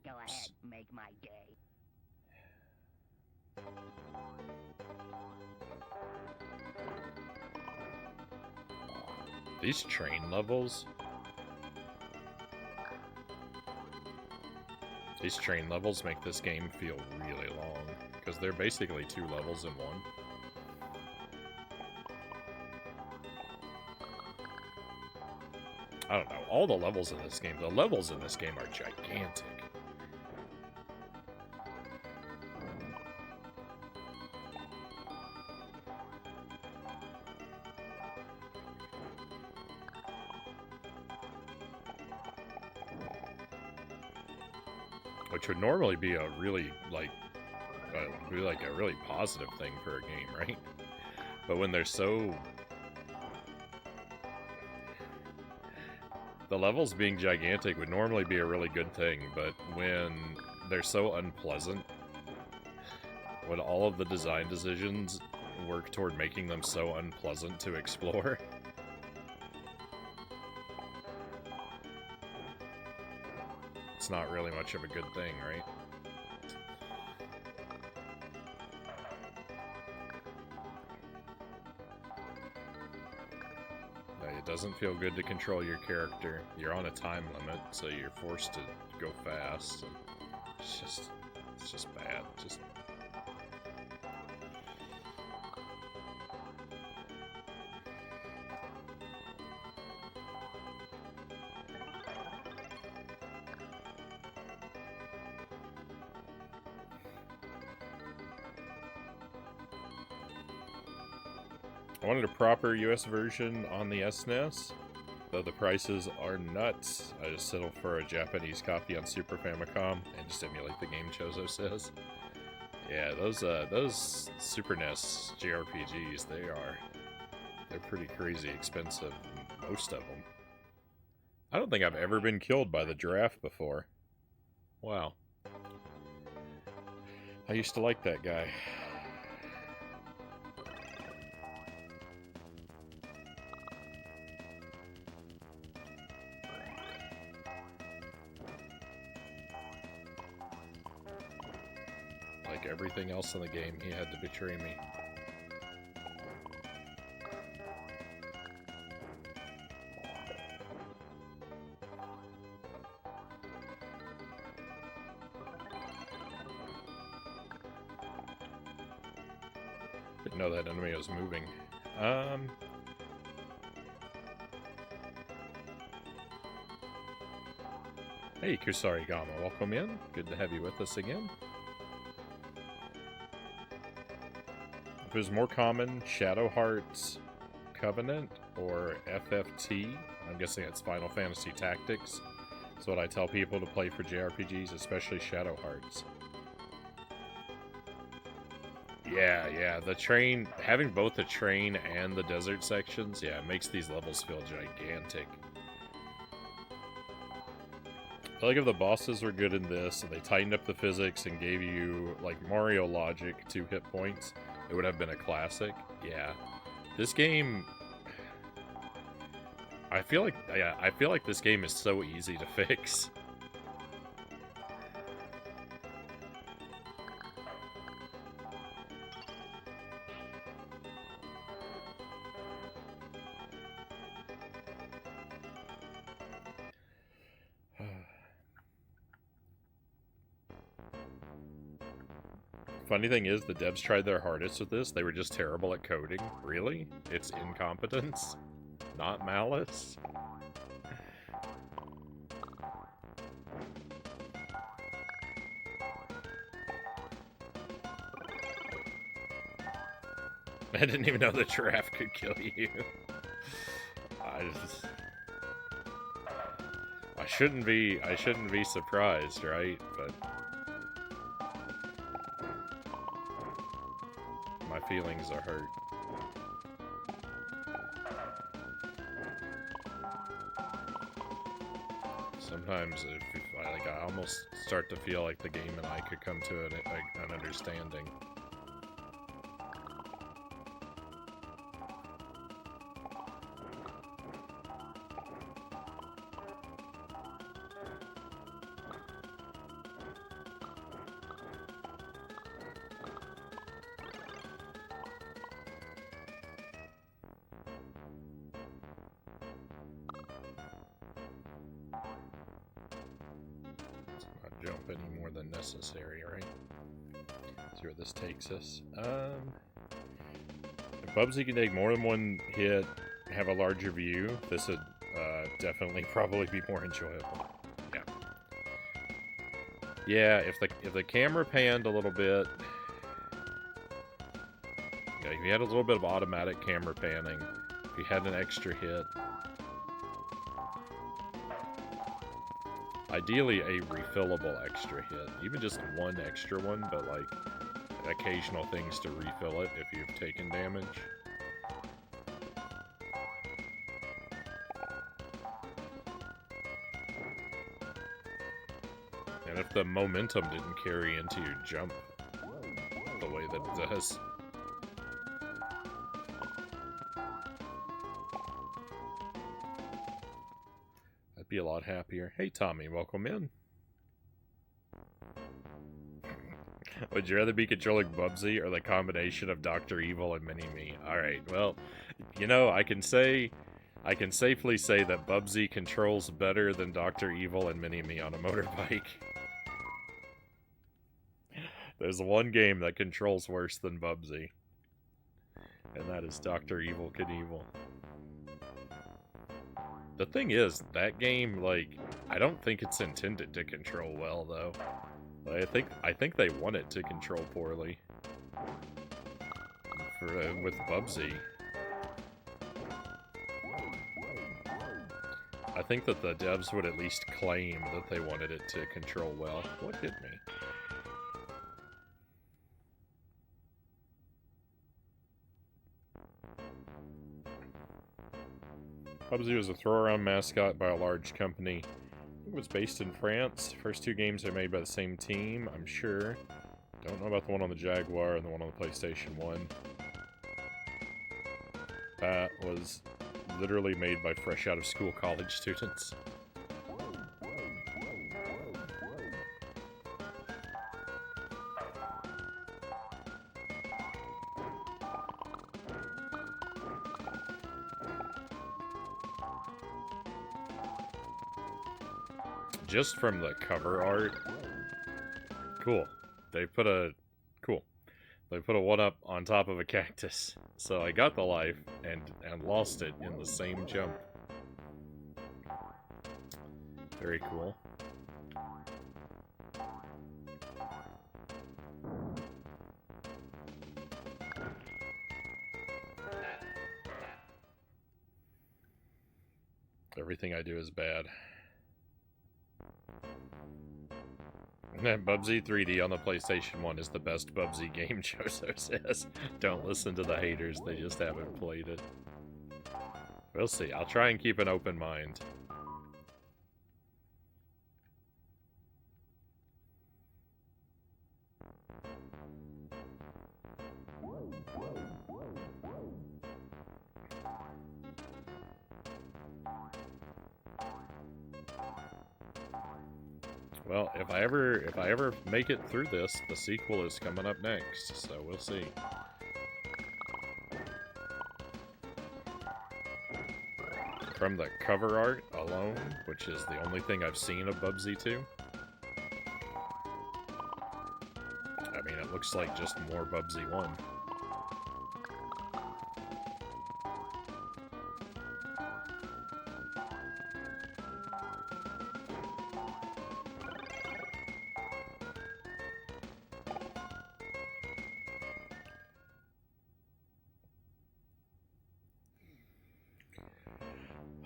Go ahead, make my day. These train levels. These train levels make this game feel really long, because they're basically 2 levels in one. I don't know, all the levels in this game, are gigantic. Which would normally be a really, a really positive thing for a game, right? But when they're so... The levels being gigantic would normally be a really good thing, but when they're so unpleasant, when all of the design decisions work toward making them so unpleasant to explore... It's not really much of a good thing, right? It doesn't feel good to control your character. You're on a time limit, so you're forced to go fast. And it's just bad. I wanted a proper US version on the SNES, though the prices are nuts. I just settled for a Japanese copy on Super Famicom and just emulate the game Chozo says. Yeah, those Super NES JRPGs, they're pretty crazy expensive, most of them. I don't think I've ever been killed by the giraffe before. Wow. I used to like that guy. Like everything else in the game, he had to betray me. Didn't know that enemy was moving. Hey, Kusari Gama, welcome in. Good to have you with us again. If it was more common, Shadow Hearts Covenant or FFT, I'm guessing it's Final Fantasy Tactics, That's what I tell people to play for JRPGs, especially Shadow Hearts. Yeah, the train, having both the train and the desert sections, yeah, it makes these levels feel gigantic. I feel like if the bosses were good in this, and they tightened up the physics and gave you, like, Mario logic 2 hit points, it would have been a classic. Yeah. This game... I feel like this game is so easy to fix. Funny thing is, the devs tried their hardest with this. They were just terrible at coding. Really? It's incompetence? Not malice? I didn't even know the giraffe could kill you. I shouldn't be surprised, right? But my feelings are hurt. Sometimes, I almost start to feel like the game and I could come to an understanding. Jump any more than necessary, right? See where this takes us. If Bubsy can take more than one hit, have a larger view, this would definitely probably be more enjoyable. Yeah. Yeah, if the camera panned a little bit, yeah, if you had a little bit of automatic camera panning, if you had an extra hit. Ideally, a refillable extra hit. Even just one extra one, but like occasional things to refill it if you've taken damage. And if the momentum didn't carry into your jump the way that it does. I'd be a lot happier. Hey Tommy, welcome in. Would you rather be controlling Bubsy or the combination of Dr. Evil and Mini-Me? Alright, well, you know, I can safely say that Bubsy controls better than Dr. Evil and Mini-Me on a motorbike. There's one game that controls worse than Bubsy. And that is Dr. Evil Knievel. The thing is, that game, like, I don't think it's intended to control well, though. I think they want it to control poorly. With Bubsy. I think that the devs would at least claim that they wanted it to control well. What hit me? Bubsy was a throw-around mascot by a large company. It was based in France. First 2 games are made by the same team, I'm sure. Don't know about the one on the Jaguar and the one on the PlayStation 1. That was literally made by fresh out of school college students. Just from the cover art, cool. They put a 1-up on top of a cactus. So I got the life and lost it in the same jump. Very cool. Everything I do is bad. Bubsy 3D on the PlayStation 1 is the best Bubsy game, Joso says. Don't listen to the haters, they just haven't played it. We'll see. I'll try and keep an open mind. Well, if I ever make it through this, the sequel is coming up next, so we'll see. From the cover art alone, which is the only thing I've seen of Bubsy 2. I mean, it looks like just more Bubsy 1.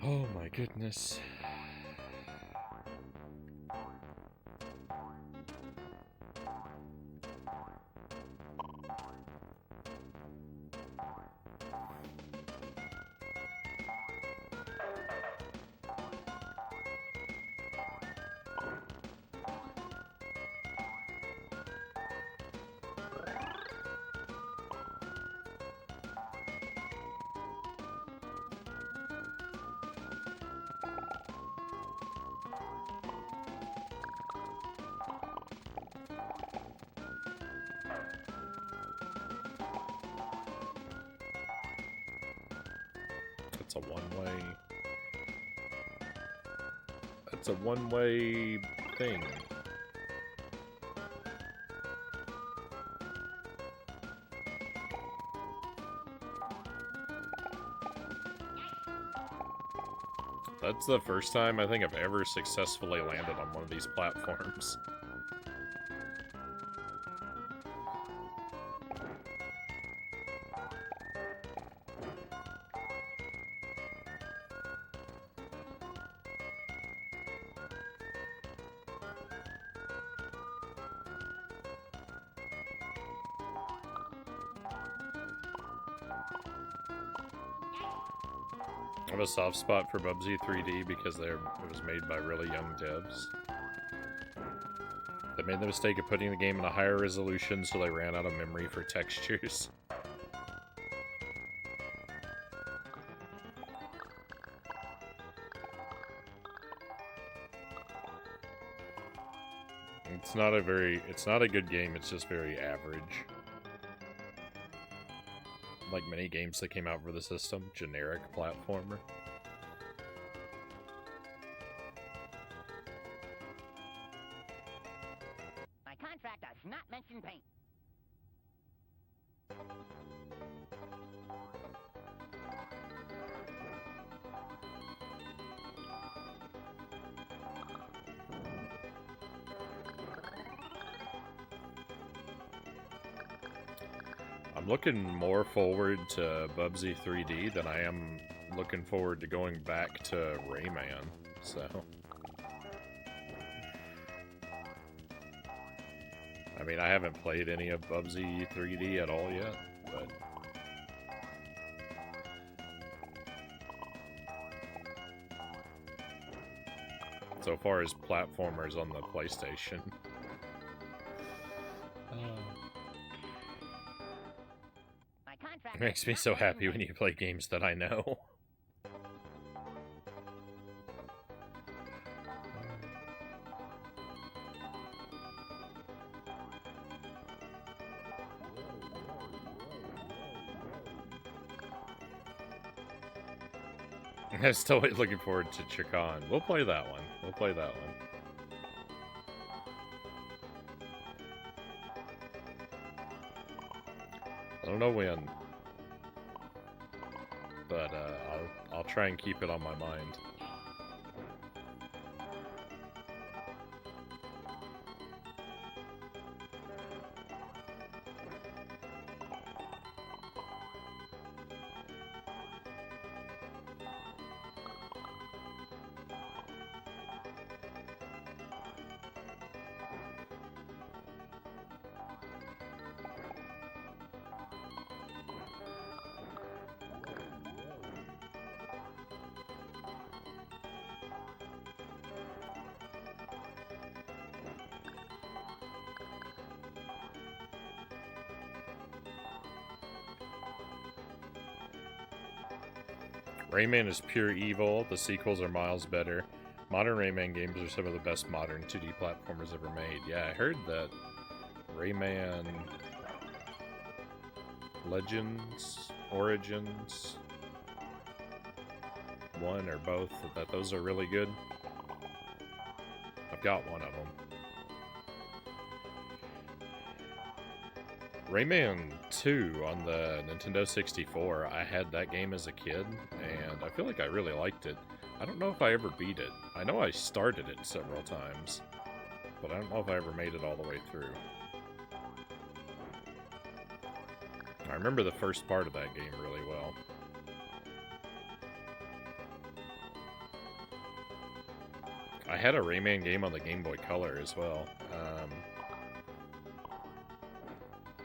Oh my goodness. It's a one-way... It's a one-way thing. That's the first time I think I've ever successfully landed on one of these platforms. I have a soft spot for Bubsy 3D because it was made by really young devs. They made the mistake of putting the game in a higher resolution, so they ran out of memory for textures. It's not a good game, it's just very average. Like many games that came out for the system, generic platformer. My contract does not mention paint. I'm looking more forward to Bubsy 3D than I am looking forward to going back to Rayman, so... I mean, I haven't played any of Bubsy 3D at all yet, but... So far as platformers on the PlayStation... It makes me so happy when you play games that I know. I'm still looking forward to Chicon. We'll play that one. We'll play that one. I don't know when. But I'll try and keep it on my mind. Rayman is pure evil. The sequels are miles better. Modern Rayman games are some of the best modern 2D platformers ever made. Yeah, I heard that Rayman Legends, Origins, one or both, that those are really good. I've got one of them. Rayman 2 on the Nintendo 64, I had that game as a kid, and I feel like I really liked it. I don't know if I ever beat it. I know I started it several times, but I don't know if I ever made it all the way through. I remember the first part of that game really well. I had a Rayman game on the Game Boy Color as well.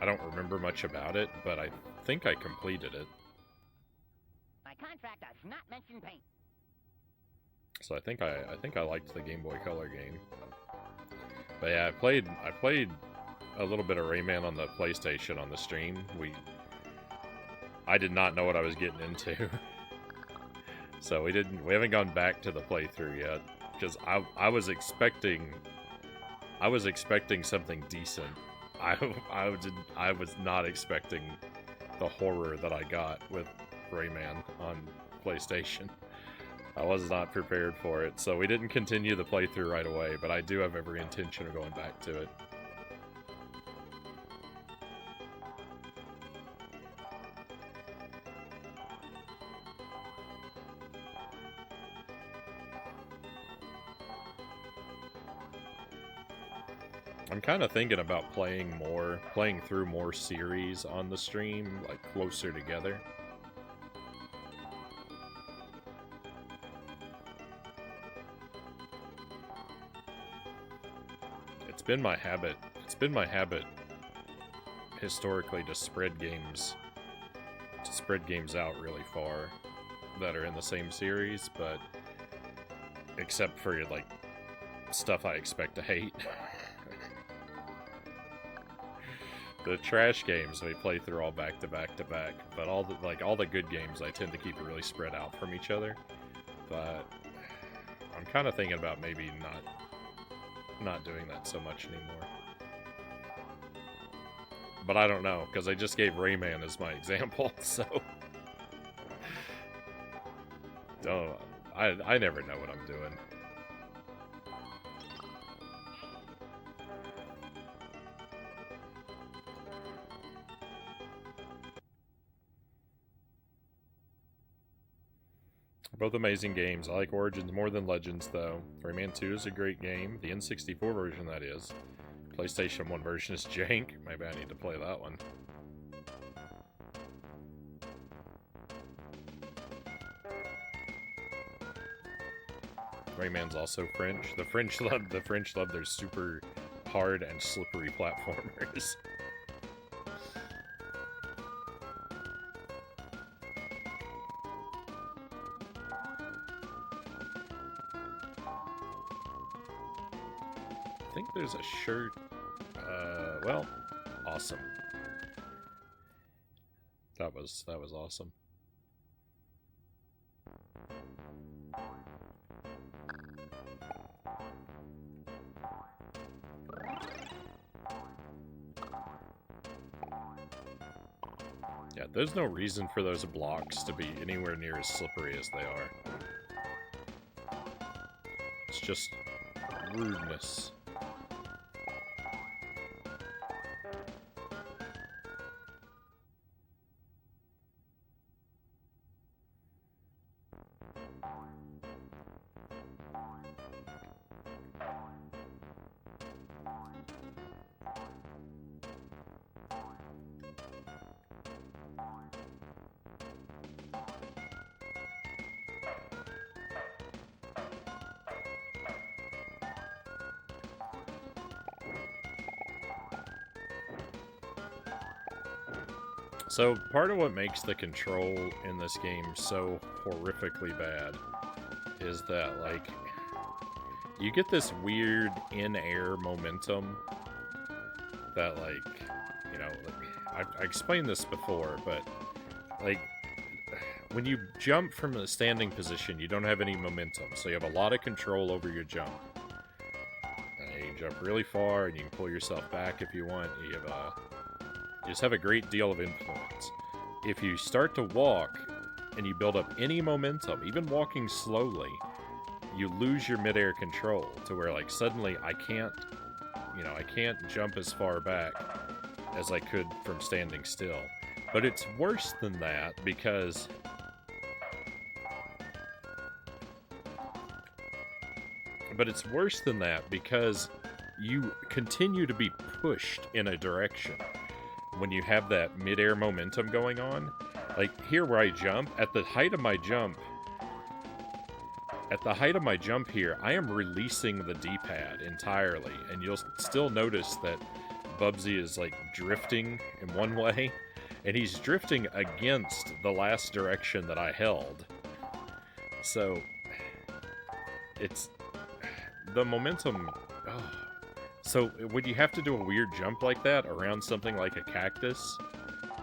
I don't remember much about it, but I think I completed it. My contract does not mention paint. So I think I liked the Game Boy Color game. But yeah, I played a little bit of Rayman on the PlayStation on the stream. I did not know what I was getting into. So we haven't gone back to the playthrough yet, because I was expecting something decent. I was not expecting the horror that I got with Rayman on PlayStation. I was not prepared for it, so we didn't continue the playthrough right away, but I do have every intention of going back to it. I'm kind of thinking about playing through more series on the stream, like closer together. It's been my habit historically to spread games out really far that are in the same series, but except for like stuff I expect to hate. The trash games we play through all back to back to back, but all the good games I tend to keep it really spread out from each other. But I'm kind of thinking about maybe not doing that so much anymore. But I don't know, because I just gave Rayman as my example, so I never know what I'm doing. Both amazing games. I like Origins more than Legends, though. Rayman 2 is a great game. The N64 version, that is. PlayStation 1 version is jank. Maybe I need to play that one. Rayman's also French. The French love their super hard and slippery platformers. I think there's a shirt. Well, awesome. That was awesome. Yeah, there's no reason for those blocks to be anywhere near as slippery as they are. It's just rudeness. So, part of what makes the control in this game so horrifically bad is that, like, you get this weird in-air momentum that, like, you know, like, I explained this before, but, like, when you jump from a standing position, you don't have any momentum, so you have a lot of control over your jump. You can jump really far, and you can pull yourself back if you want. You just have a great deal of influence. If you start to walk, and you build up any momentum, even walking slowly, you lose your midair control to where, like, suddenly I can't jump as far back as I could from standing still. But it's worse than that because you continue to be pushed in a direction when you have that midair momentum going on. Like, here where I jump, at the height of my jump here, I am releasing the D-pad entirely, and you'll still notice that Bubsy is, like, drifting in one way, and he's drifting against the last direction that I held. So, it's... the momentum... Oh. So, when you have to do a weird jump like that around something like a cactus,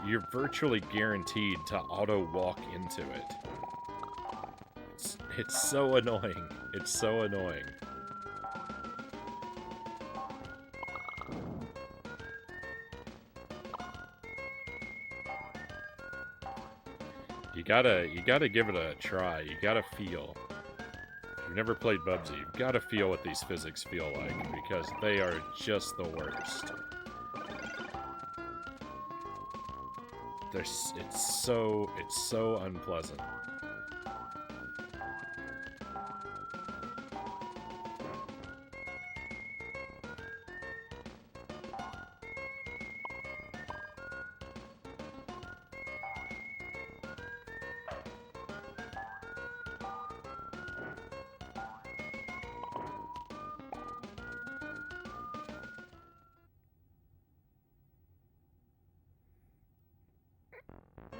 you're virtually guaranteed to auto-walk into it. It's so annoying. It's so annoying. You gotta give it a try. You gotta feel. If you've never played Bubsy, you've gotta feel what these physics feel like, because they are just the worst. It's so unpleasant.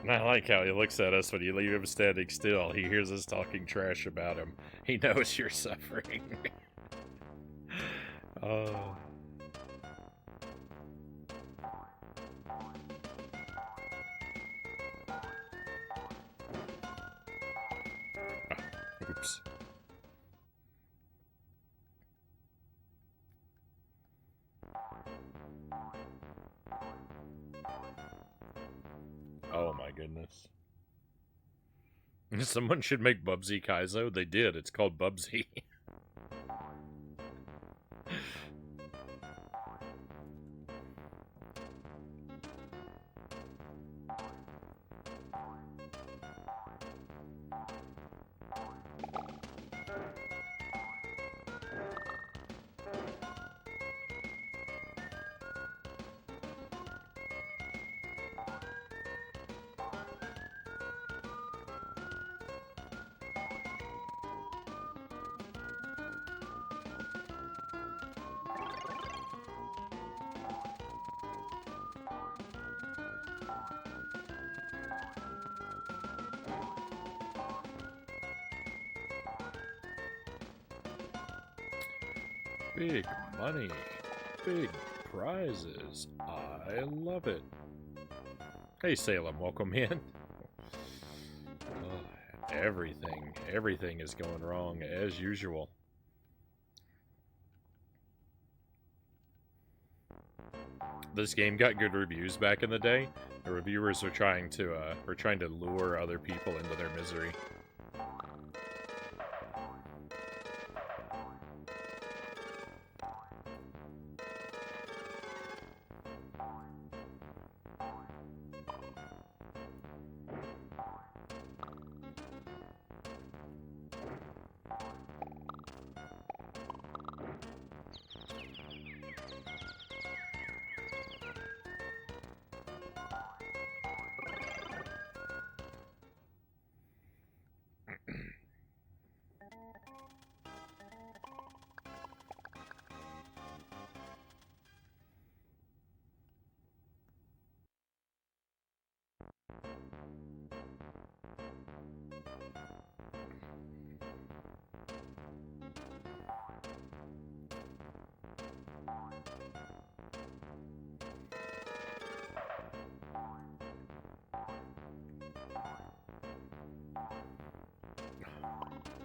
I like how he looks at us when you leave him standing still. He hears us talking trash about him. He knows you're suffering. Oh. Oops. Oh my goodness. Someone should make Bubsy Kaizo. They did. It's called Bubsy. Big money. Big prizes. I love it. Hey, Salem, welcome in. Oh, everything is going wrong as usual. This game got good reviews back in the day. The reviewers are trying to lure other people into their misery.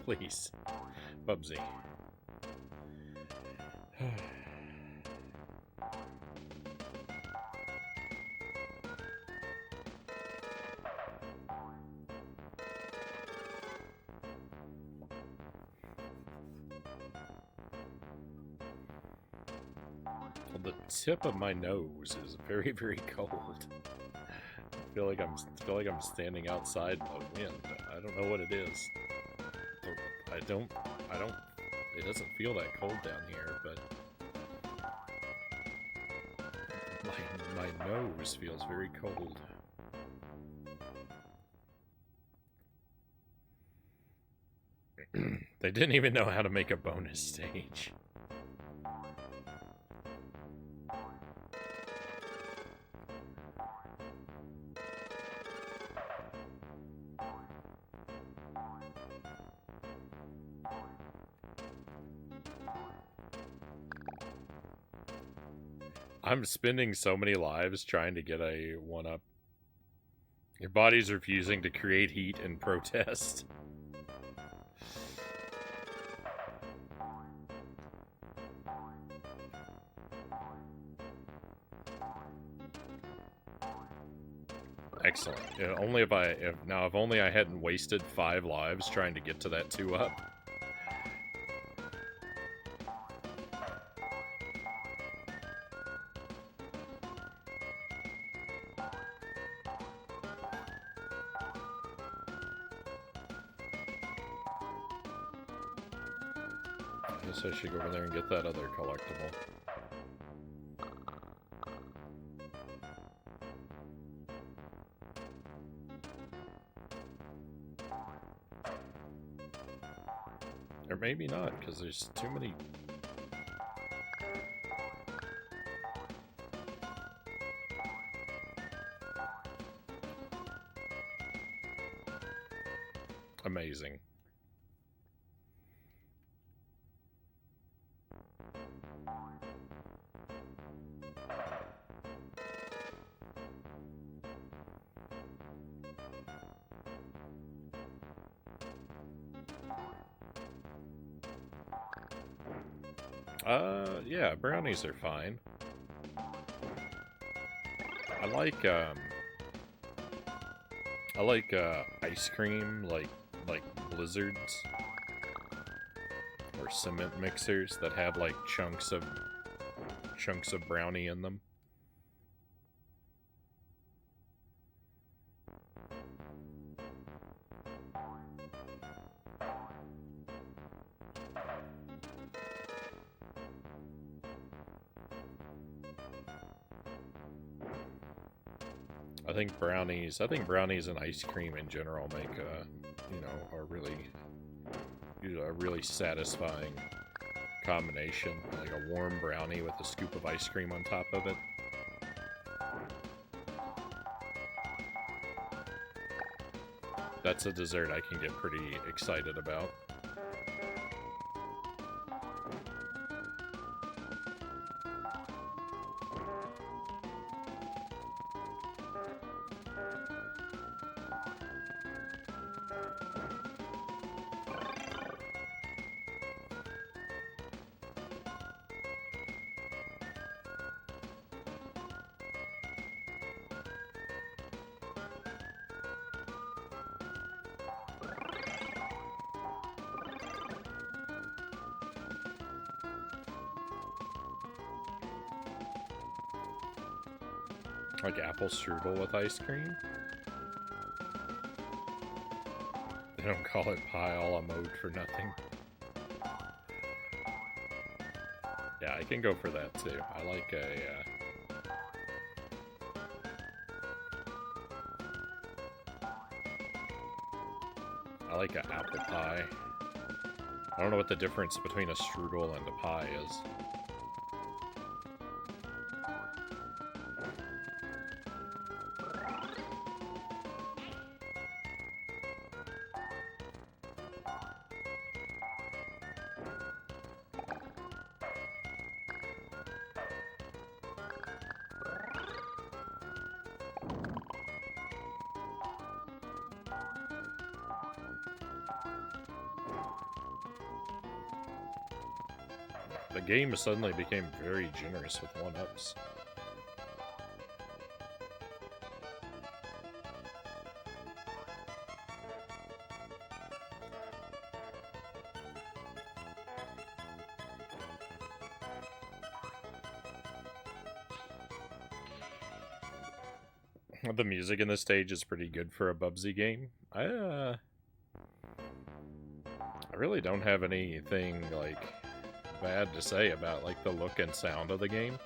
Please. Bubsy. Well, the tip of my nose is very, very cold. I feel like I'm standing outside in the wind. I don't know what it is. I don't. It doesn't feel that cold down here, but my nose feels very cold. They didn't even know how to make a bonus stage. I'm spending so many lives trying to get a 1-up. Your body's refusing to create heat in protest. Excellent. Yeah, only if only I hadn't wasted 5 lives trying to get to that 2-up. I guess I should go over there and get that other collectible. Or maybe not, because there's too many... Amazing. Yeah, brownies are fine. I like ice cream, like blizzards or cement mixers that have like chunks of brownie in them. I think brownies and ice cream in general make a really satisfying combination. Like a warm brownie with a scoop of ice cream on top of it. That's a dessert I can get pretty excited about. Like apple strudel with ice cream? They don't call it pie a la mode for nothing. Yeah, I can go for that too. I like an apple pie. I don't know what the difference between a strudel and a pie is. The game suddenly became very generous with 1-ups. The music in this stage is pretty good for a Bubsy game. I really don't have anything, like, bad to say about, like, the look and sound of the game.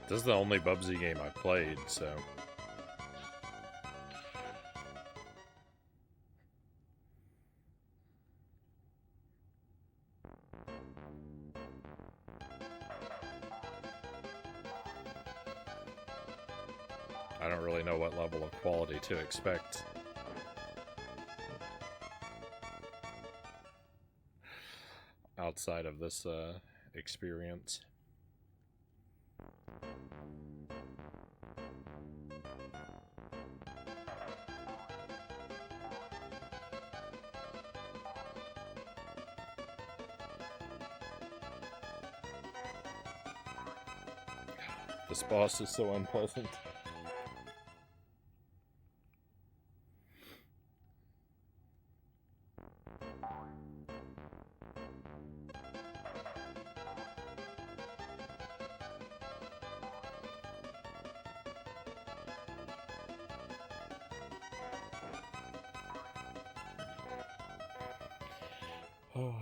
This is the only Bubsy game I've played, so... I don't really know what level of quality to expect. Outside of this, experience. This boss is so unpleasant. Oh.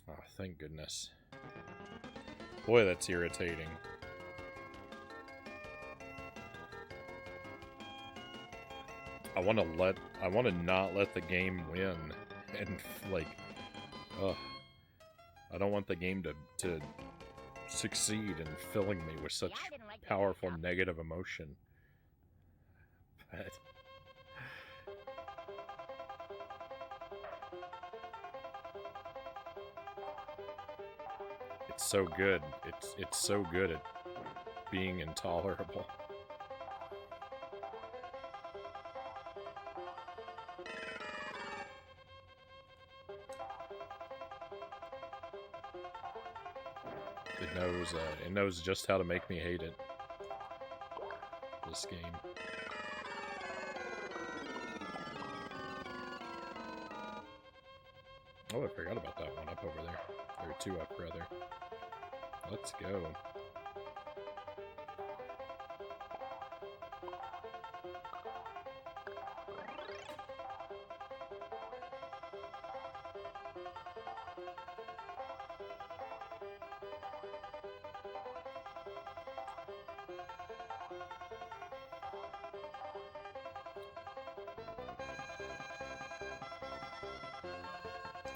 Oh, thank goodness. Boy, that's irritating. I want to not let the game win. And, like, ugh. I don't want the game to succeed in filling me with such powerful negative emotion. But... it's so good. It's so good at being intolerable. It knows just how to make me hate it. This game. Oh, I forgot about that one up over there. Or 2 up, rather. Let's go.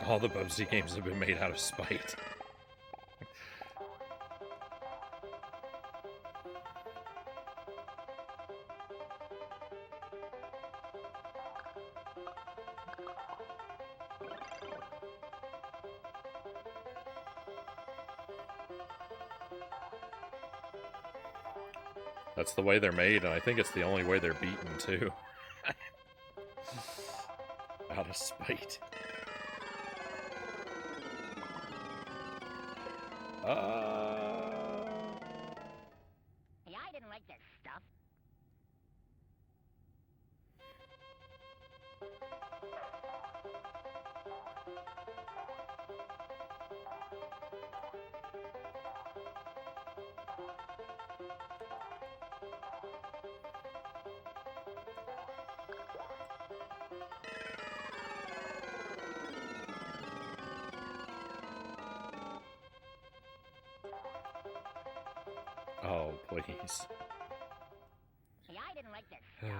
All the Bubsy games have been made out of spite. That's the way they're made, and I think it's the only way they're beaten, too. Out of spite. Hey, I didn't like this stuff. Oh, please. Yeah, I didn't like this stuff.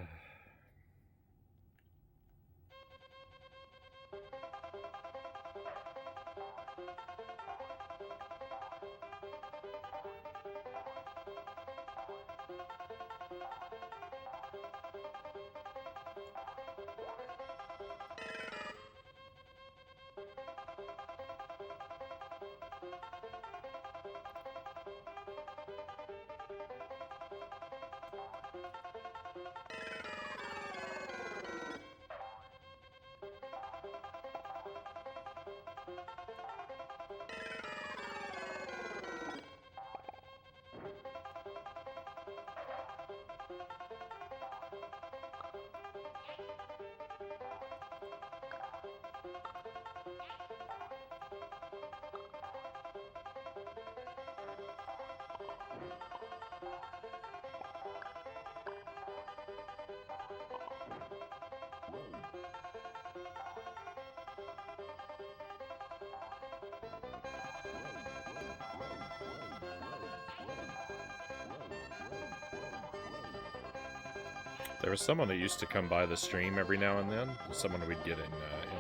There was someone that used to come by the stream every now and then. Someone we'd get in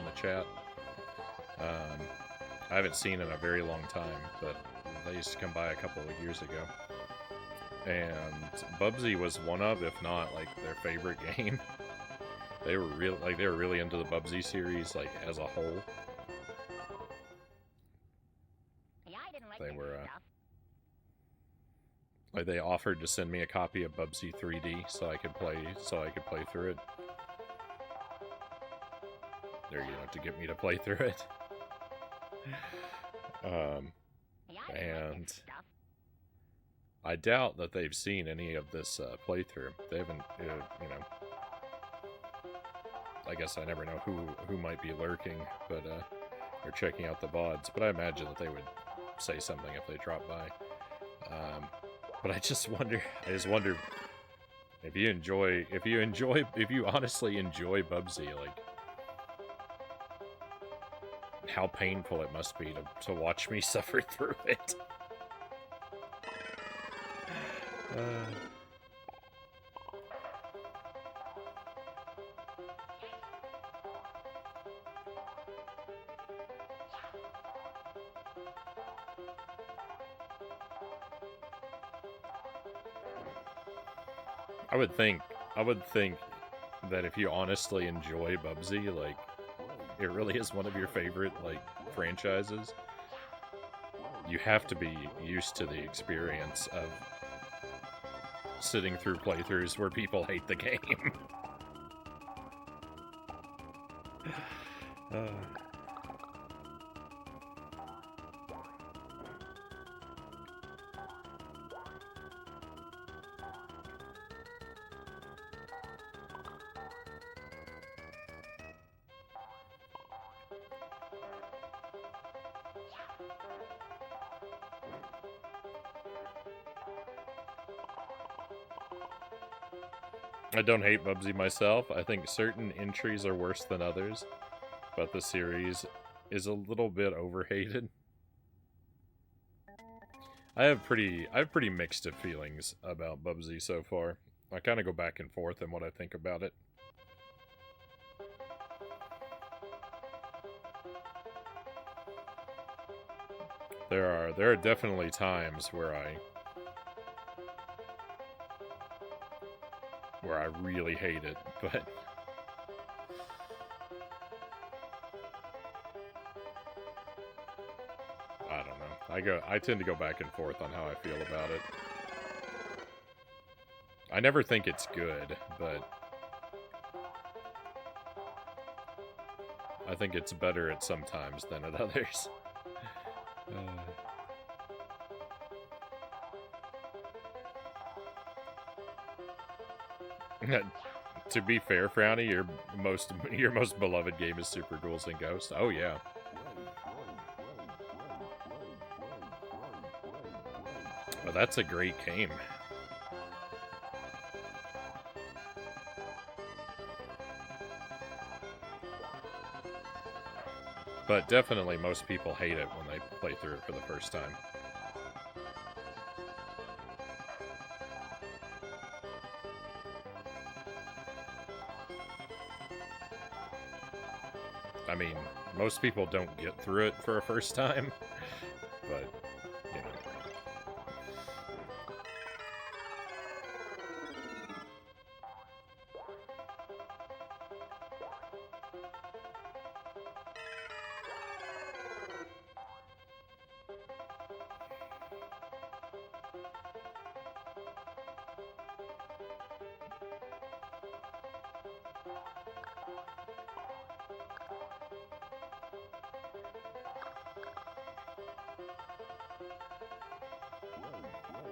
the chat. I haven't seen in a very long time, but they used to come by a couple of years ago. And Bubsy was one of, if not like their favorite game. They were really into the Bubsy series, like as a whole. Yeah, I didn't like They this were stuff. like they offered to send me a copy of Bubsy 3D so I could play through it. There, to get me to play through it. Yeah, I didn't like And this stuff. I doubt that they've seen any of this playthrough. They haven't, I guess I never know who might be lurking, but or checking out the VODs. But I imagine that they would say something if they dropped by. But I just wonder if you honestly enjoy Bubsy, like how painful it must be to watch me suffer through it. I would think that if you honestly enjoy Bubsy, like it really is one of your favorite like franchises, you have to be used to the experience of sitting through playthroughs where people hate the game. I don't hate Bubsy myself. I think certain entries are worse than others, but the series is a little bit overhated. I have pretty mixed feelings about Bubsy so far. I kind of go back and forth in what I think about it. There are definitely times where I really hate it, but I don't know. I tend to go back and forth on how I feel about it. I never think it's good, but I think it's better at some times than at others. To be fair, Frownie, your most beloved game is Super Ghouls and Ghosts. Oh yeah. Well, that's a great game. But definitely most people hate it when they play through it for the first time. I mean, most people don't get through it for a first time, but, you know.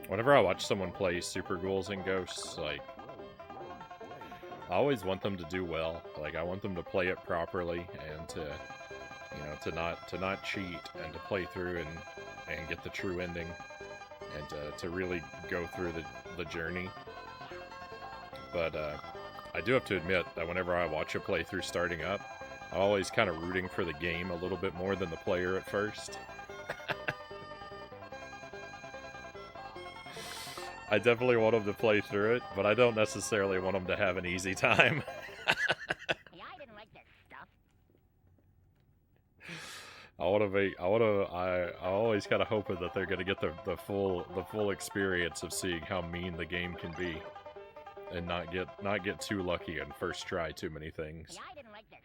Whenever I watch someone play Super Ghouls and Ghosts, like, I always want them to do well. Like, I want them to play it properly and to, you know, to not cheat and to play through and get the true ending and to really go through the journey. But I do have to admit that whenever I watch a playthrough starting up, I'm always kind of rooting for the game a little bit more than the player at first. I definitely want them to play through it, but I don't necessarily want them to have an easy time. Hey, I didn't like this stuff. I always kind of hoping that they're gonna get the full experience of seeing how mean the game can be, and not get too lucky and first try too many things. Hey, I didn't like this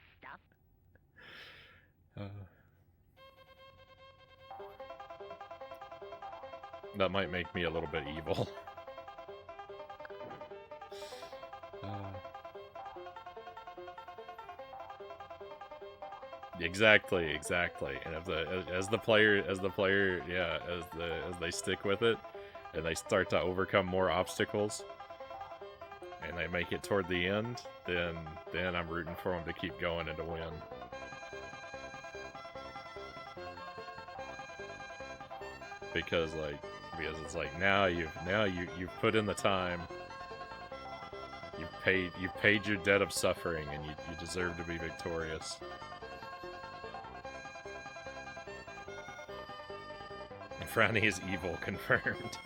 stuff. That might make me a little bit evil. Exactly. And if as the player, yeah, as they stick with it, and they start to overcome more obstacles, and they make it toward the end, then I'm rooting for them to keep going and to win. Because it's like now you've put in the time. You've paid your debt of suffering, and you deserve to be victorious. Frownie is evil, confirmed.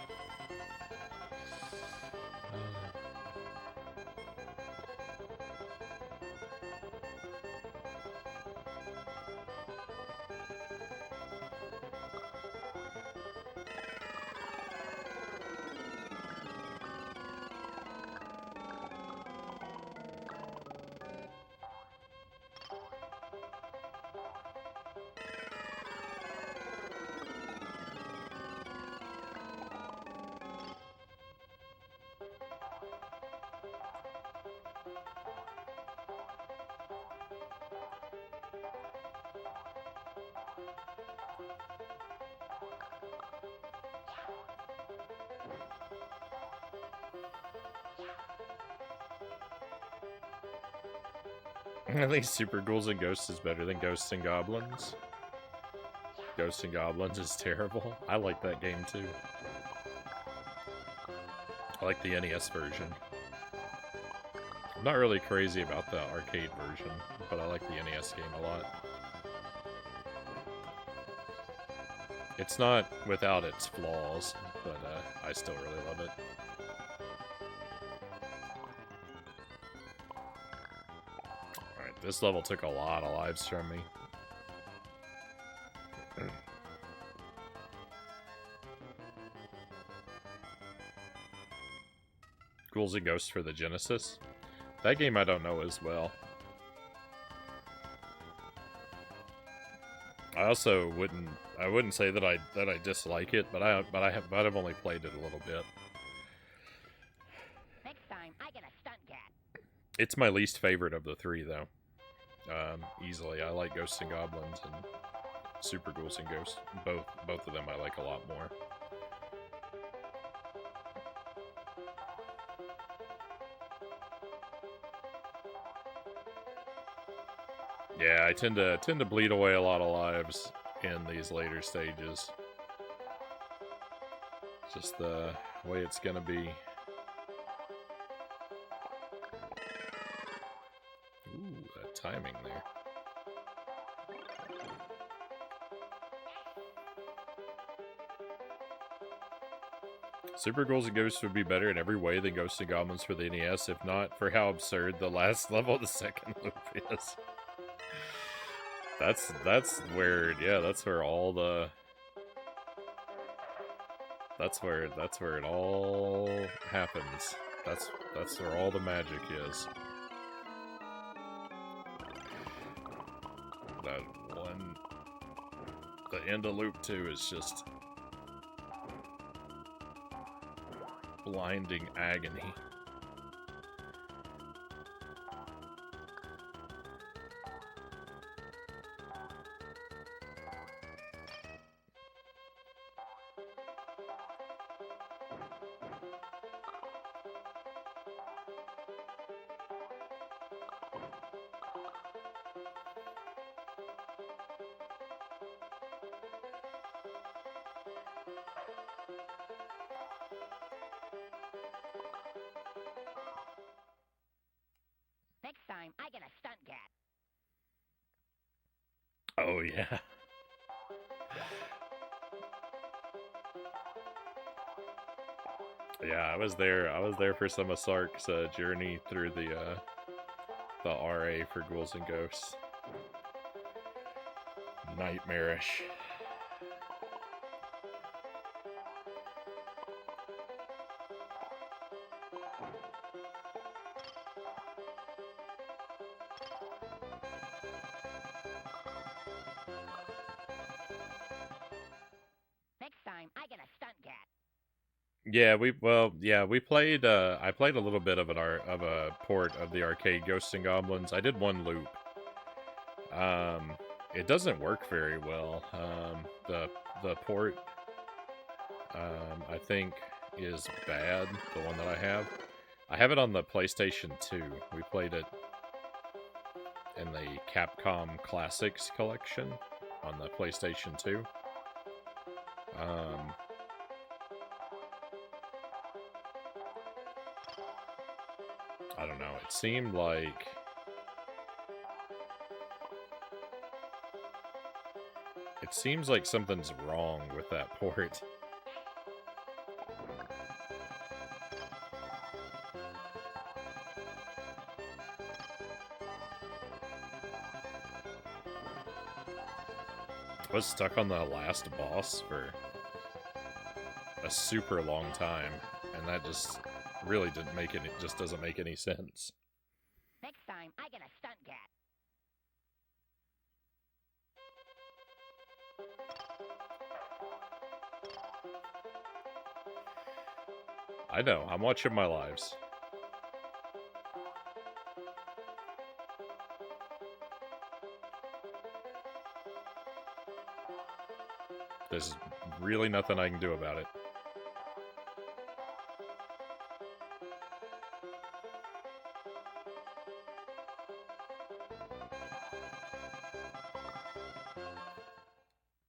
I think Super Ghouls and Ghosts is better than Ghosts and Goblins. Ghosts and Goblins is terrible. I like that game too. I like the NES version. I'm not really crazy about the arcade version, but I like the NES game a lot. It's not without its flaws, but I still really love it. This level took a lot of lives from me. Ghouls and Ghosts for the Genesis. That game I don't know as well. I also wouldn't say that I dislike it, but I've only played it a little bit. Next time, I get a stunt cat. It's my least favorite of the three, though. Easily. I like Ghosts and Goblins and Super Ghouls and Ghosts. Both of them I like a lot more. Yeah, I tend to bleed away a lot of lives in these later stages. Just the way it's gonna be. Ooh, that timing there. Super Ghouls and Ghosts would be better in every way than Ghosts and Goblins for the NES, if not for how absurd the last level of the second loop is. That's where, yeah, that's where all the that's where it all happens. That's where all the magic is. That one, the end of loop 2 is just blinding agony. Next time, I get a stunt cat. Oh yeah. Yeah, I was there for some of Sark's journey through the RA for Ghouls and Ghosts. Nightmarish. Next time, I get a stunt cat. Yeah, we played. I played a little bit of a port of the arcade Ghosts and Goblins. I did one loop. It doesn't work very well. The port, I think, is bad. The one that I have. I have it on the PlayStation 2. We played it in the Capcom Classics collection on the PlayStation 2. I don't know. It seemed like it seems like something's wrong with that port. I was stuck on the last boss for a super long time, and that just really didn't make it. It just doesn't make any sense. Next time, I get a stunt cat. I know. I'm watching my lives. There's really nothing I can do about it.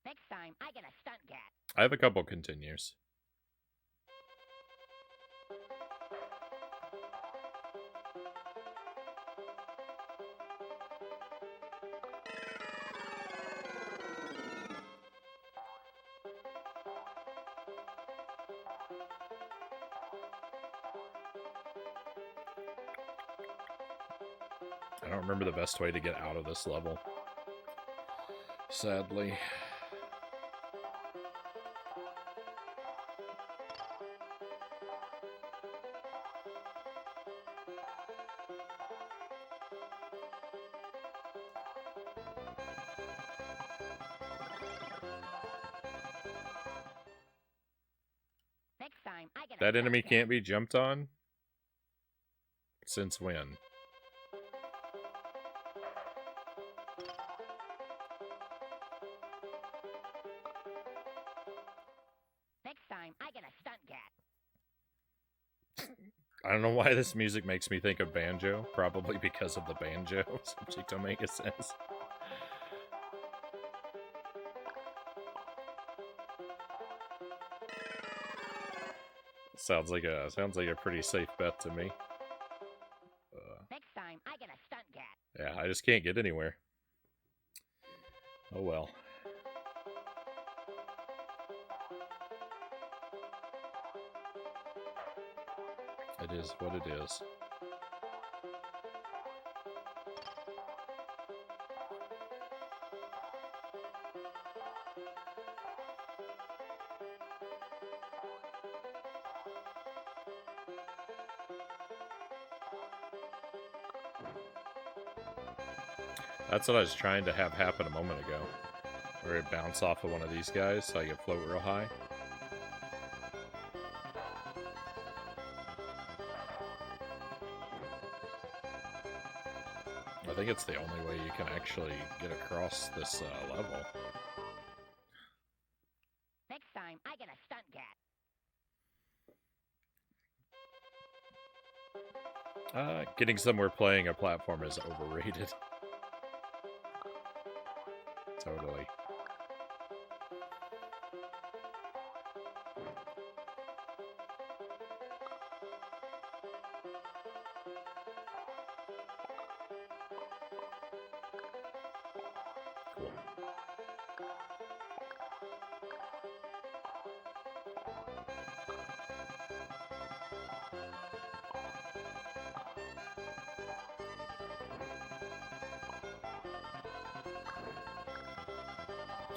Next time, I get a stunt cat. I have a couple continues. I don't remember the best way to get out of this level. Sadly. Next time, I get a That stunt enemy cat. can't be jumped on? Since when? Next time, I get a stunt cat. I don't know why this music makes me think of Banjo. Probably because of the banjo, subject Omega says. Sounds like a pretty safe bet to me. Next time, I get a stunt cat. Yeah, I just can't get anywhere. Oh well. It is what it is. That's what I was trying to have happen a moment ago. Where it bounce off of one of these guys so I can float real high. I think it's the only way you can actually get across this level. Next time, I get a stunt cat. Getting somewhere playing a platform is overrated. Totally. Cool.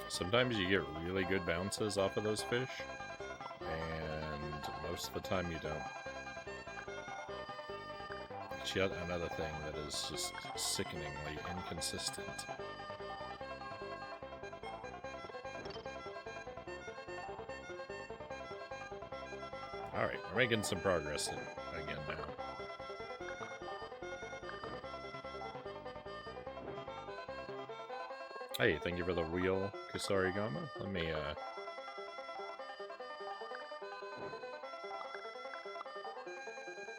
Sometimes you get really good bounces off of those fish, and most of the time you don't. It's yet another thing that is just sickeningly inconsistent. Alright, we're making some progress again now. Hey, thank you for the wheel, Kusarigama. Let me,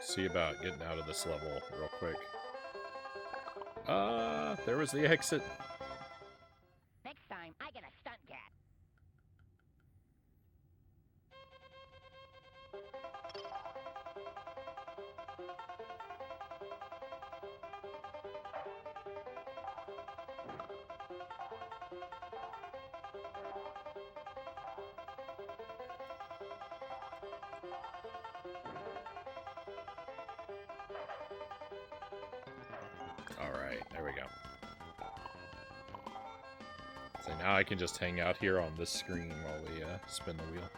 see about getting out of this level real quick. There was the exit. Next time, I get a stunt cat. Alright, there we go. So now I can just hang out here on this screen while we spin the wheel.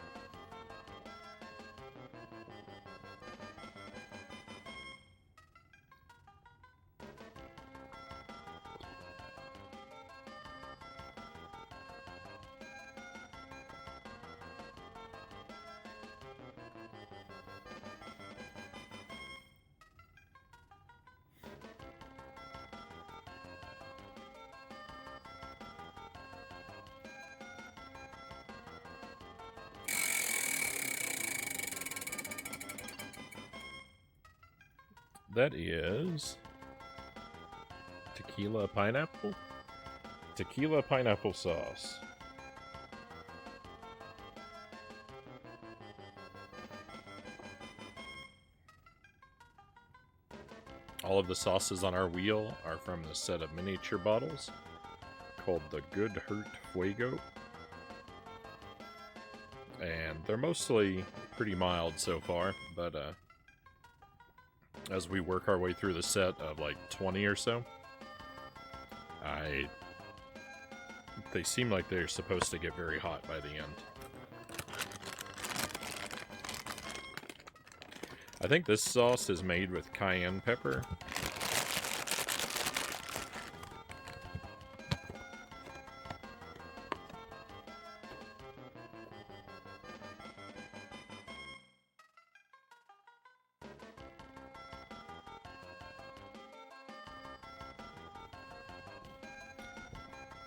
That is tequila pineapple? Tequila pineapple sauce. All of the sauces on our wheel are from the set of miniature bottles called the Good Hurt Fuego. And they're mostly pretty mild so far, but as we work our way through the set of like 20 or so, they seem like they're supposed to get very hot by the end. I think this sauce is made with cayenne pepper.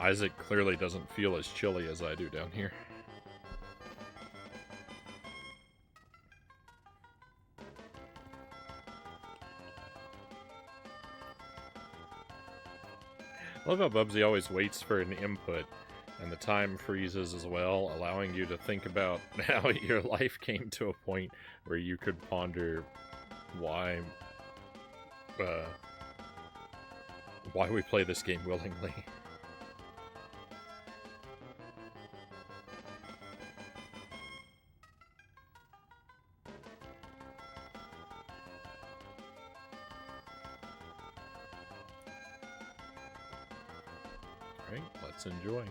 Isaac clearly doesn't feel as chilly as I do down here. I love how Bubsy always waits for an input, and the time freezes as well, allowing you to think about how your life came to a point where you could ponder why we play this game willingly. Alright, let's enjoy.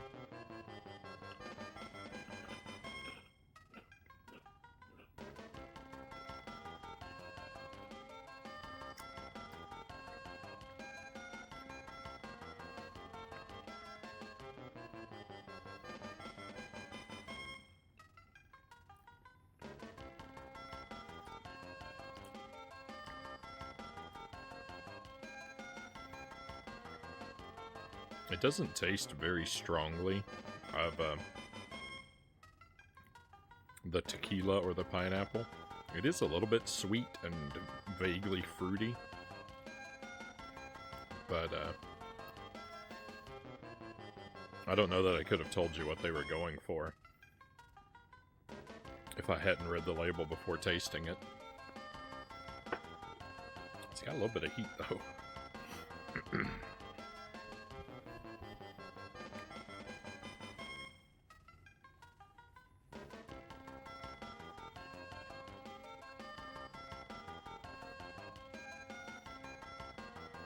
It doesn't taste very strongly of the tequila or the pineapple. It is a little bit sweet and vaguely fruity. But, I don't know that I could have told you what they were going for if I hadn't read the label before tasting it. It's got a little bit of heat, though.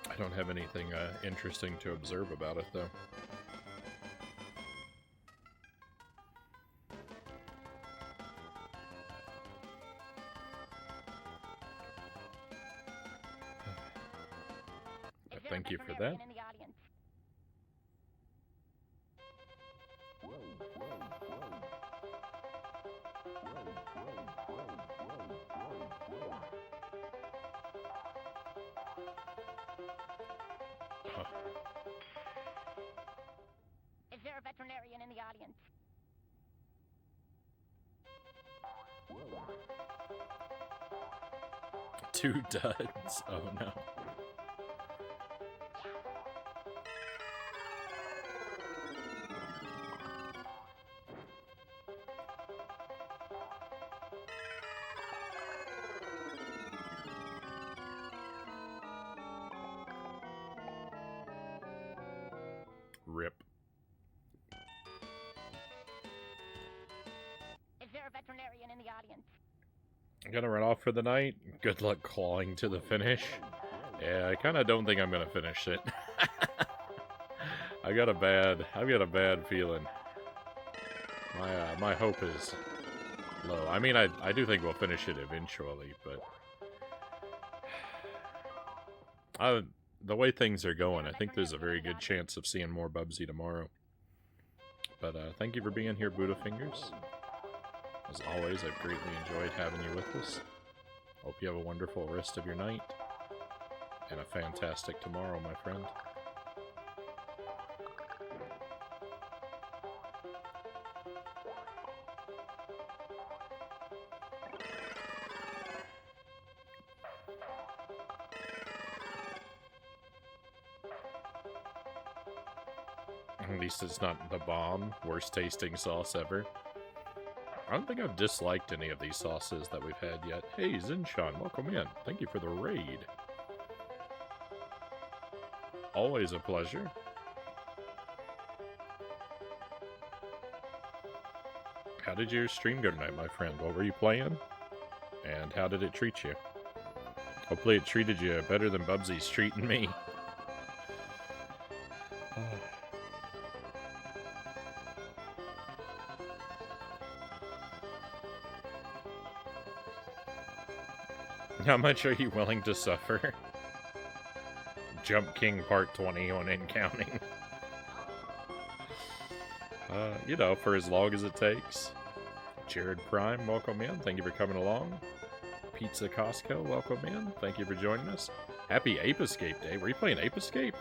I don't have anything interesting to observe about it, though. Thank you for that. Is there a veterinarian in the audience? 2 duds. Oh no. Rip. Is there a veterinarian in the audience? I'm gonna run off for the night. Good luck clawing to the finish. Yeah, I kind of don't think I'm gonna finish it. I've got a bad feeling. My hope is low. I mean, I do think we'll finish it eventually, but the way things are going, I think there's a very good chance of seeing more Bubsy tomorrow. But thank you for being here, Buddha Fingers. As always, I've greatly enjoyed having you with us. Hope you have a wonderful rest of your night, and a fantastic tomorrow, my friend. At least it's not the bomb, worst tasting sauce ever. I don't think I've disliked any of these sauces that we've had yet. Hey, Zinshan, welcome in. Thank you for the raid. Always a pleasure. How did your stream go tonight, my friend? What were you playing? And how did it treat you? Hopefully it treated you better than Bubsy's treating me. How much are you willing to suffer? Jump King Part 21 and counting. You know, for as long as it takes. Jared Prime, welcome in. Thank you for coming along. Pizza Costco, welcome in. Thank you for joining us. Happy Ape Escape Day. Were you playing Ape Escape?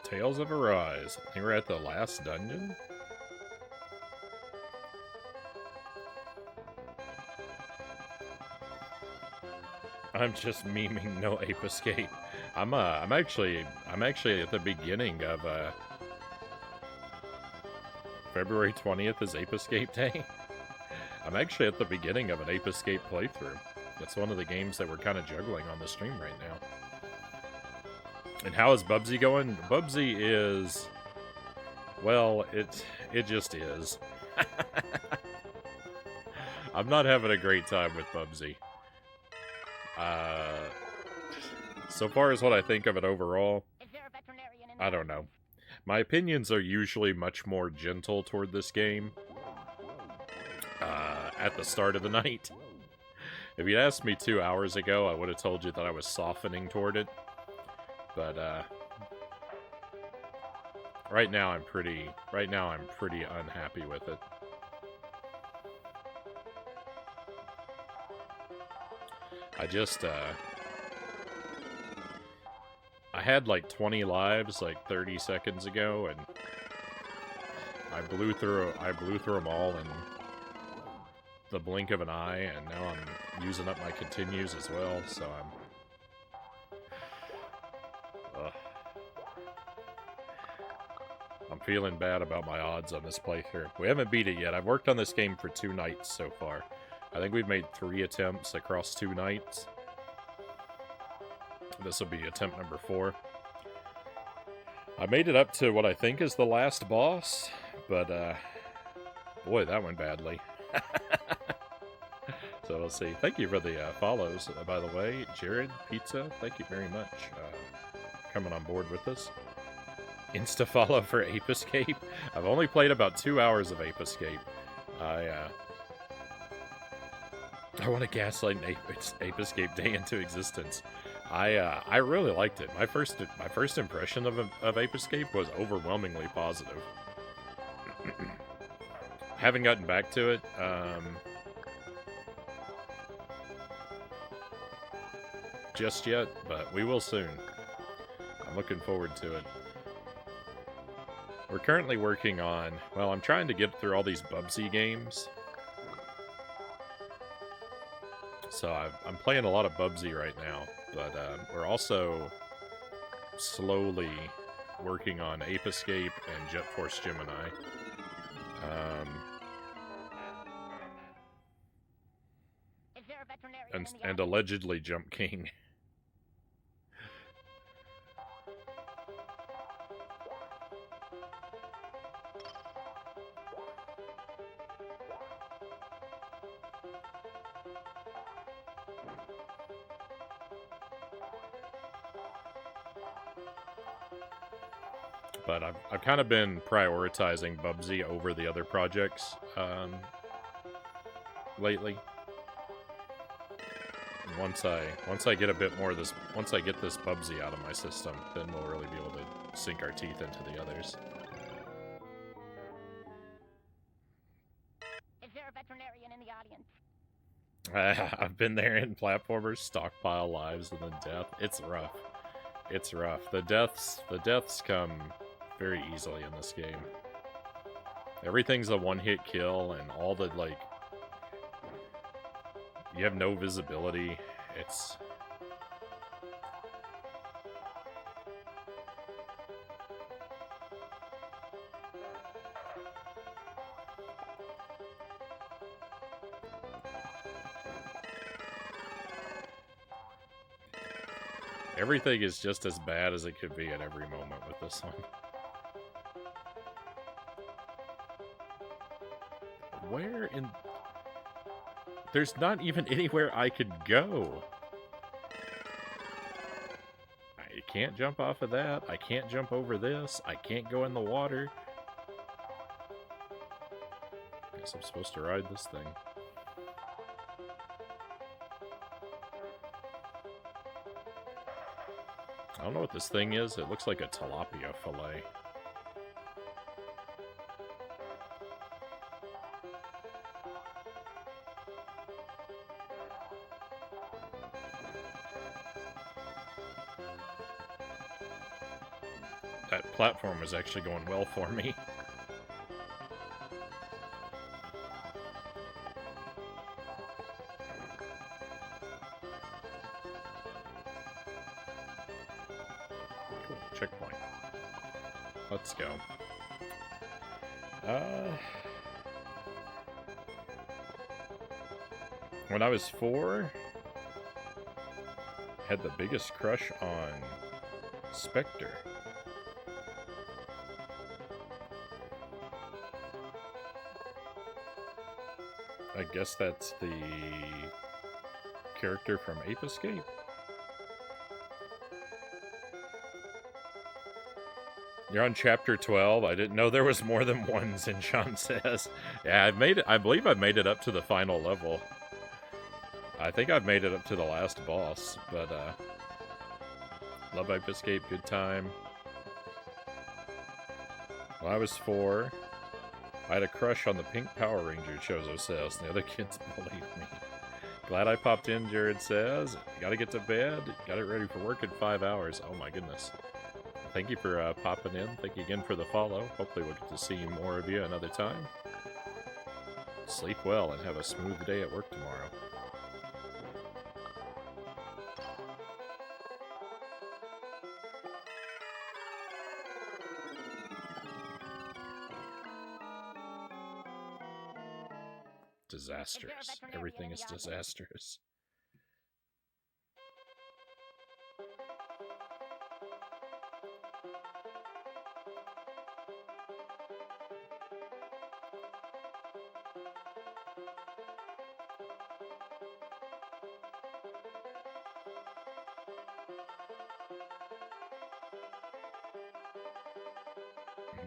Tales of Arise. I think we're at the last dungeon. I'm just memeing no Ape Escape. I'm actually at the beginning of February 20th is Ape Escape Day. I'm actually at the beginning of an Ape Escape playthrough. It's one of the games that we're kind of juggling on the stream right now. And how is Bubsy going? Bubsy is... well, it just is. I'm not having a great time with Bubsy. So far as what I think of it overall, I don't know. My opinions are usually much more gentle toward this game at the start of the night. If you'd asked me 2 hours ago, I would have told you that I was softening toward it. But right now I'm pretty unhappy with it. I just, I had like 20 lives like 30 seconds ago, and I blew through them all in the blink of an eye, and now I'm using up my continues as well, so I'm feeling bad about my odds on this playthrough. We haven't beat it yet. I've worked on this game for 2 nights so far. I think we've made 3 attempts across 2 nights. This will be attempt number 4. I made it up to what I think is the last boss, but boy, that went badly. So we'll see. Thank you for the follows, by the way. Jared, Pizza, thank you very much coming on board with us. Insta-follow for Ape Escape. I've only played about 2 hours of Ape Escape. I want to gaslight an Ape Escape day into existence. I really liked it. My first impression of Ape Escape was overwhelmingly positive. Haven't gotten back to it. Just yet, but we will soon. I'm looking forward to it. We're currently working on, well, I'm trying to get through all these Bubsy games. So I'm playing a lot of Bubsy right now, but we're also slowly working on Ape Escape and Jet Force Gemini. Is there a veterinarian in the And allegedly Jump King. But I've kind of been prioritizing Bubsy over the other projects lately. And once I get a bit more of this, once I get this Bubsy out of my system, then we'll really be able to sink our teeth into the others. Is there a veterinarian in the audience? I've been there in platformers, stockpile lives, and then death. It's rough. It's rough. The deaths come very easily in this game. Everything's a one-hit kill, and all the, like, you have no visibility. It's... everything is just as bad as it could be at every moment with this one. Where in... there's not even anywhere I could go. I can't jump off of that. I can't jump over this. I can't go in the water. Guess I'm supposed to ride this thing. I don't know what this thing is. It looks like a tilapia fillet. That platform is actually going well for me. Cool, checkpoint. Let's go. When I was 4, I had the biggest crush on Spectre. I guess that's the character from Ape Escape. You're on chapter 12. I didn't know there was more than one, Zinchan says. Yeah, I've made it. I believe I've made it up to the final level. I think I've made it up to the last boss, but love Ape Escape, good time. When I was 4, I had a crush on the pink Power Ranger, Chozo says, and the other kids bullied me. Glad I popped in, Jared says. Gotta get to bed. Got it ready for work in 5 hours. Oh my goodness. Thank you for popping in. Thank you again for the follow. Hopefully we'll get to see more of you another time. Sleep well and have a smooth day at work tomorrow. Disastrous. Everything is disastrous.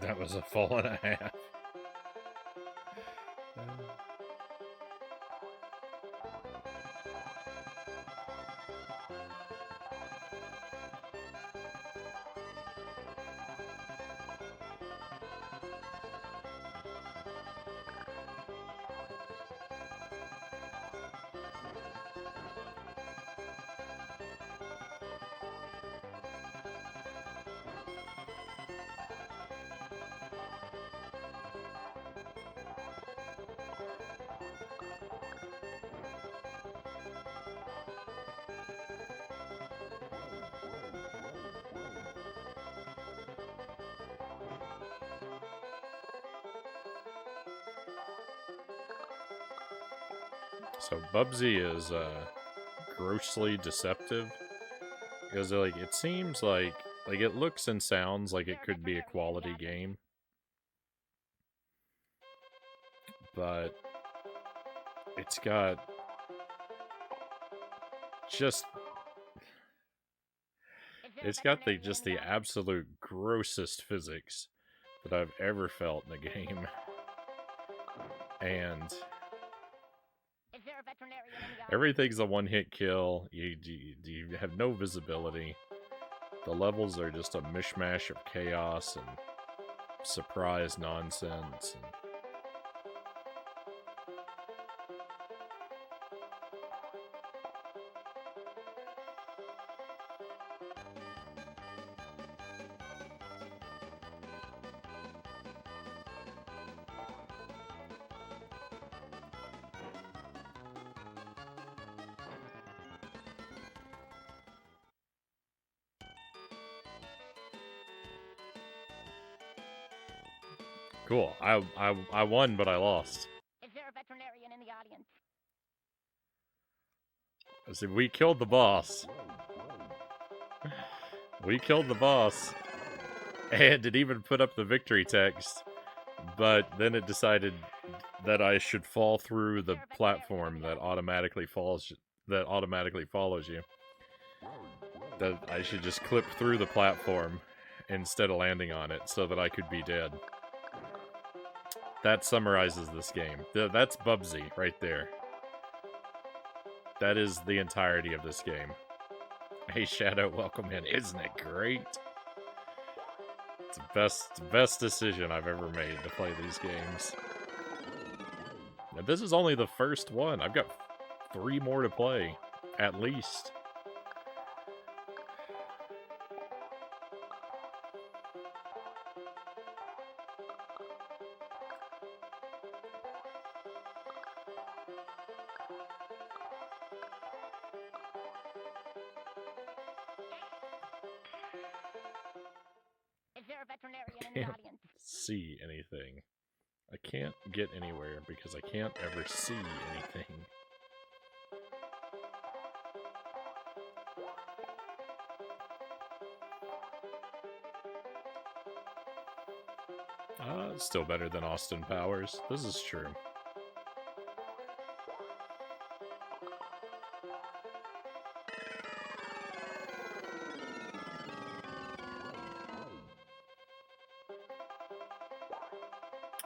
That was a fall and a half. So Bubsy is grossly deceptive because like it seems like it looks and sounds like it could be a quality game, but it's got just the absolute grossest physics that I've ever felt in a game, and everything's a one-hit kill. You have no visibility. The levels are just a mishmash of chaos and surprise nonsense. And cool. I won, but I lost. Is there a veterinarian in the audience? I said, we killed the boss. We killed the boss. And it even put up the victory text. But then it decided that I should fall through the platform that automatically follows you. That I should just clip through the platform instead of landing on it so that I could be dead. That summarizes this game. That's Bubsy right there. That is the entirety of this game. Hey Shadow, welcome in. Isn't it great? It's the best decision I've ever made to play these games. Now, this is only the first one. I've got 3 more to play, at least. Is there a veterinarian in the audience? See anything. I can't get anywhere because I can't ever see anything. It's still better than Austin Powers. This is true.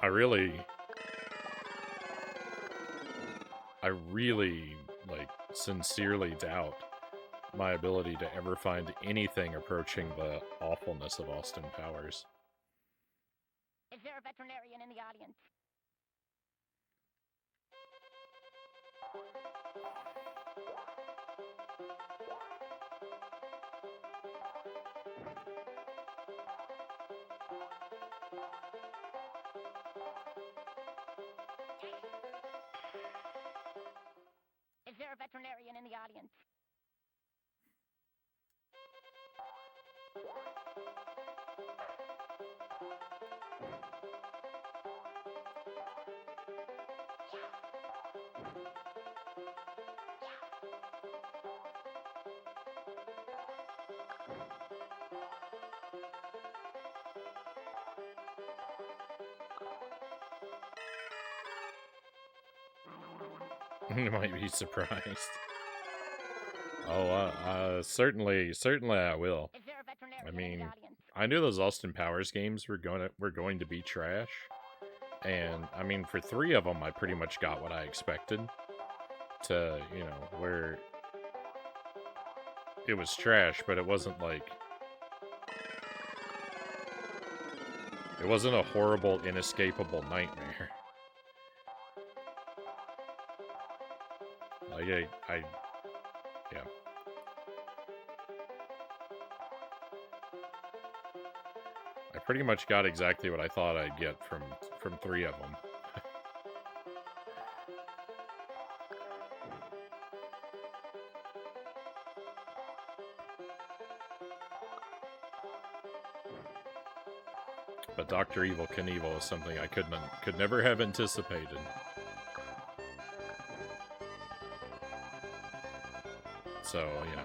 I really, like, sincerely doubt my ability to ever find anything approaching the awfulness of Austin Powers. Is there a veterinarian in the audience? Is there a veterinarian in the audience? You might be surprised. Oh, certainly I will. Is there a veterinarian I in mean, the audience? I knew those Austin Powers games were going to be trash, and I mean, for 3 of them, I pretty much got what I expected. To, you know, where it was trash, but it wasn't like, it wasn't a horrible, inescapable nightmare. Like yeah. I pretty much got exactly what I thought I'd get from 3 of them. But Dr. Evil Knievel is something I could never have anticipated. So, you know,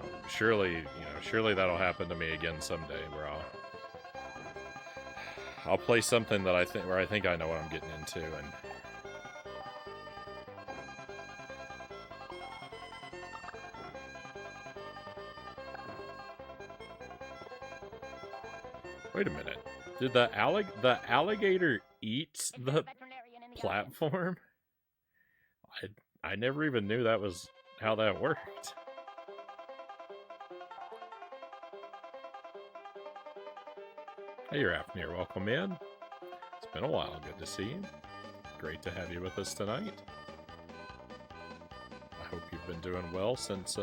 surely that'll happen to me again someday, where I'll play something that I think I know what I'm getting into, and wait a minute. Did the alligator eat the platform? I never even knew that was how that worked. Hey, Rafnir, welcome in. It's been a while. Good to see you. Great to have you with us tonight. I hope you've been doing well since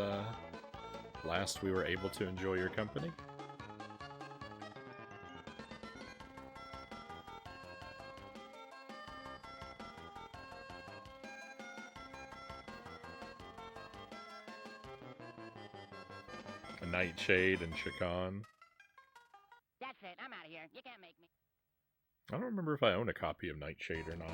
last we were able to enjoy your company. Nightshade and Chakan. That's it. I'm out of here. You can't make me. I don't remember if I own a copy of Nightshade or not.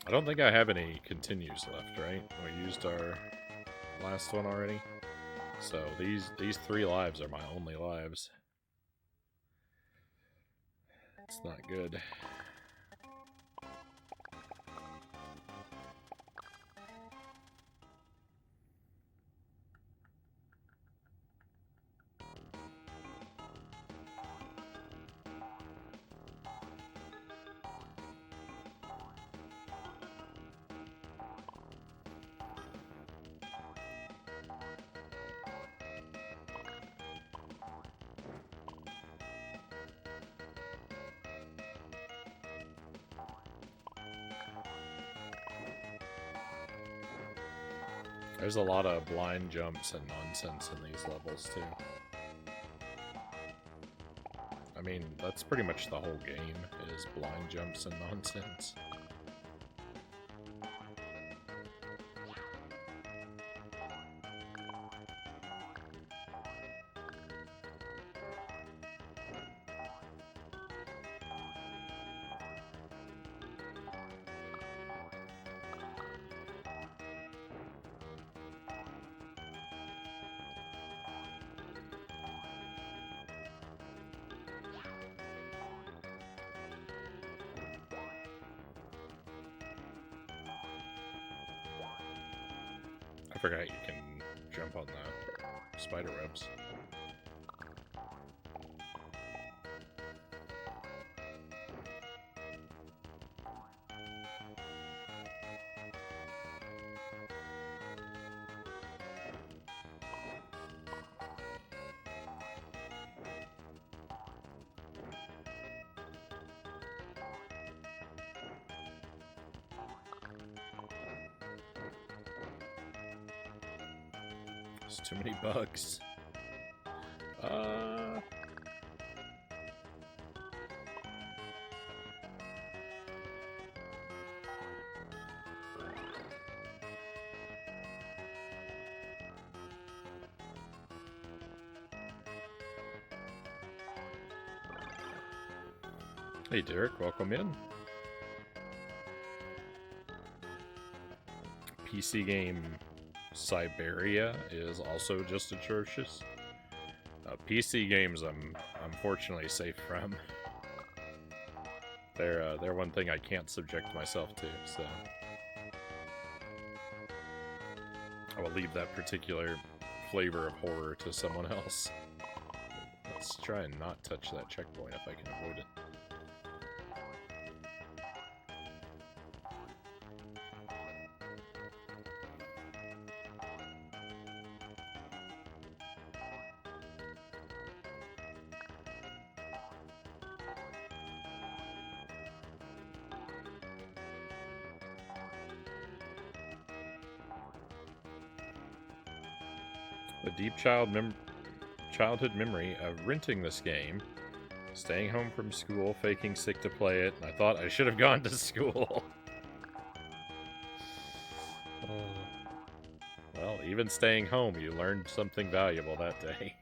I don't think I have any continues left, right? We used our last one already. So these 3 lives are my only lives. It's not good. There's a lot of blind jumps and nonsense in these levels, too. I mean, that's pretty much the whole game, is blind jumps and nonsense. I forgot you can jump on the spider webs. There's too many bugs. Hey Derek, welcome in. PC game Siberia is also just atrocious. PC games I'm unfortunately safe from. They're one thing I can't subject myself to, so I will leave that particular flavor of horror to someone else. Let's try and not touch that checkpoint if I can avoid it. A deep childhood memory of renting this game, staying home from school, faking sick to play it, and I thought I should have gone to school. Well, even staying home, you learned something valuable that day.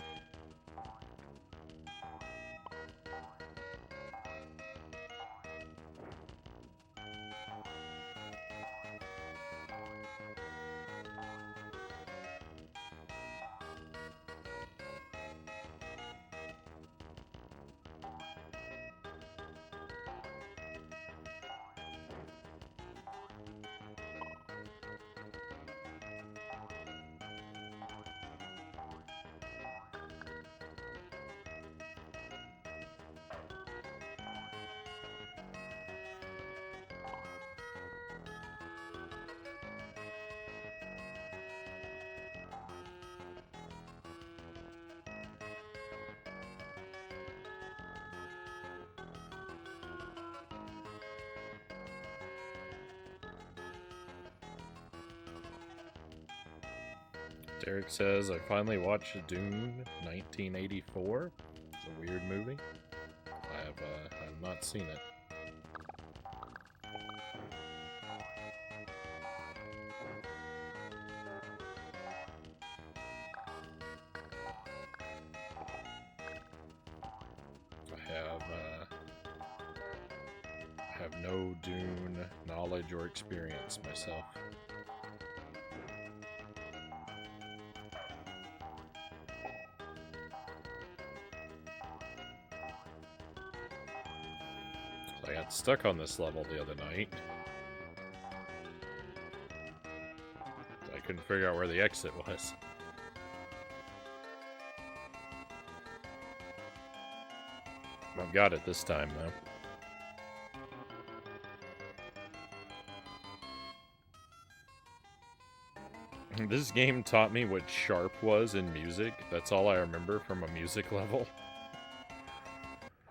Derek says, I finally watched Dune 1984. It's a weird movie. I have not seen it. I have no Dune knowledge or experience myself. I got stuck on this level the other night. I couldn't figure out where the exit was. I've got it this time, though. This game taught me what sharp was in music. That's all I remember from a music level.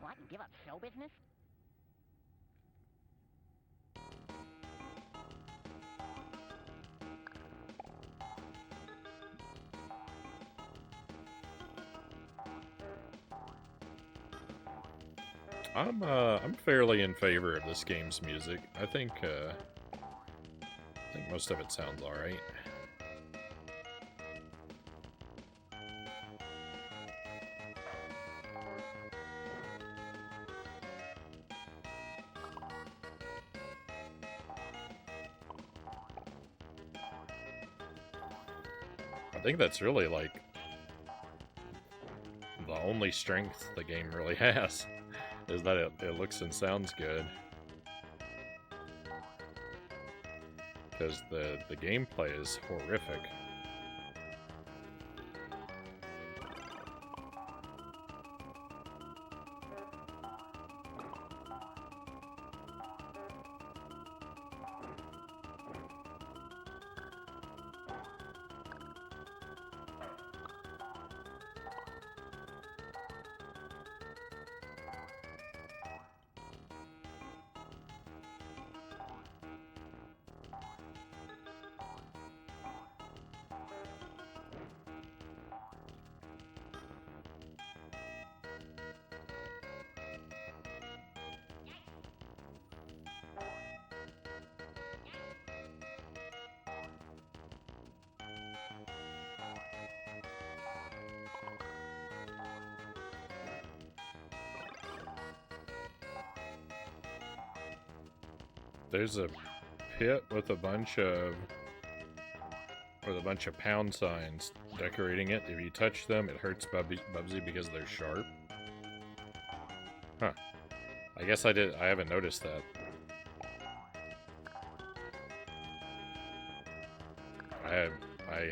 What? Give up show business? I'm fairly in favor of this game's music. I think most of it sounds alright. I think that's really, like, the only strength the game really has, is that it looks and sounds good. Because the gameplay is horrific. there's a pit with a bunch of pound signs decorating it. If you touch them, it hurts Bubsy because they're sharp. Huh. I guess I haven't noticed that. I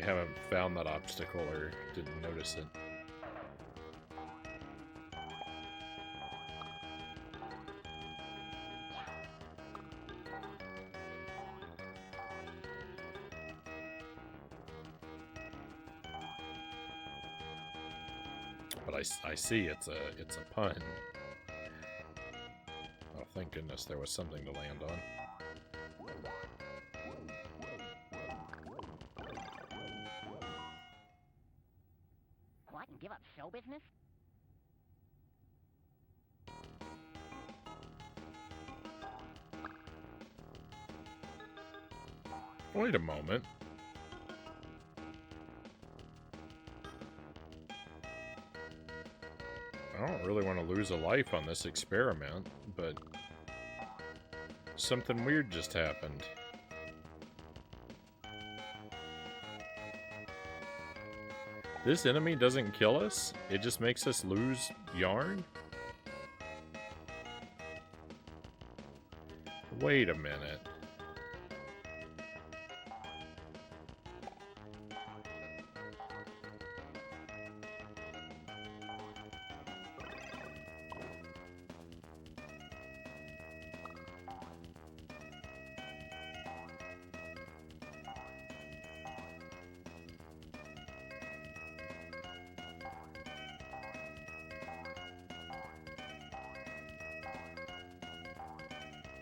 haven't found that obstacle or didn't notice it. But I see it's a pun. Oh, thank goodness there was something to land on. What, and give up show business? Wait a moment. I don't really want to lose a life on this experiment, but something weird just happened. This enemy doesn't kill us? It just makes us lose yarn? Wait a minute.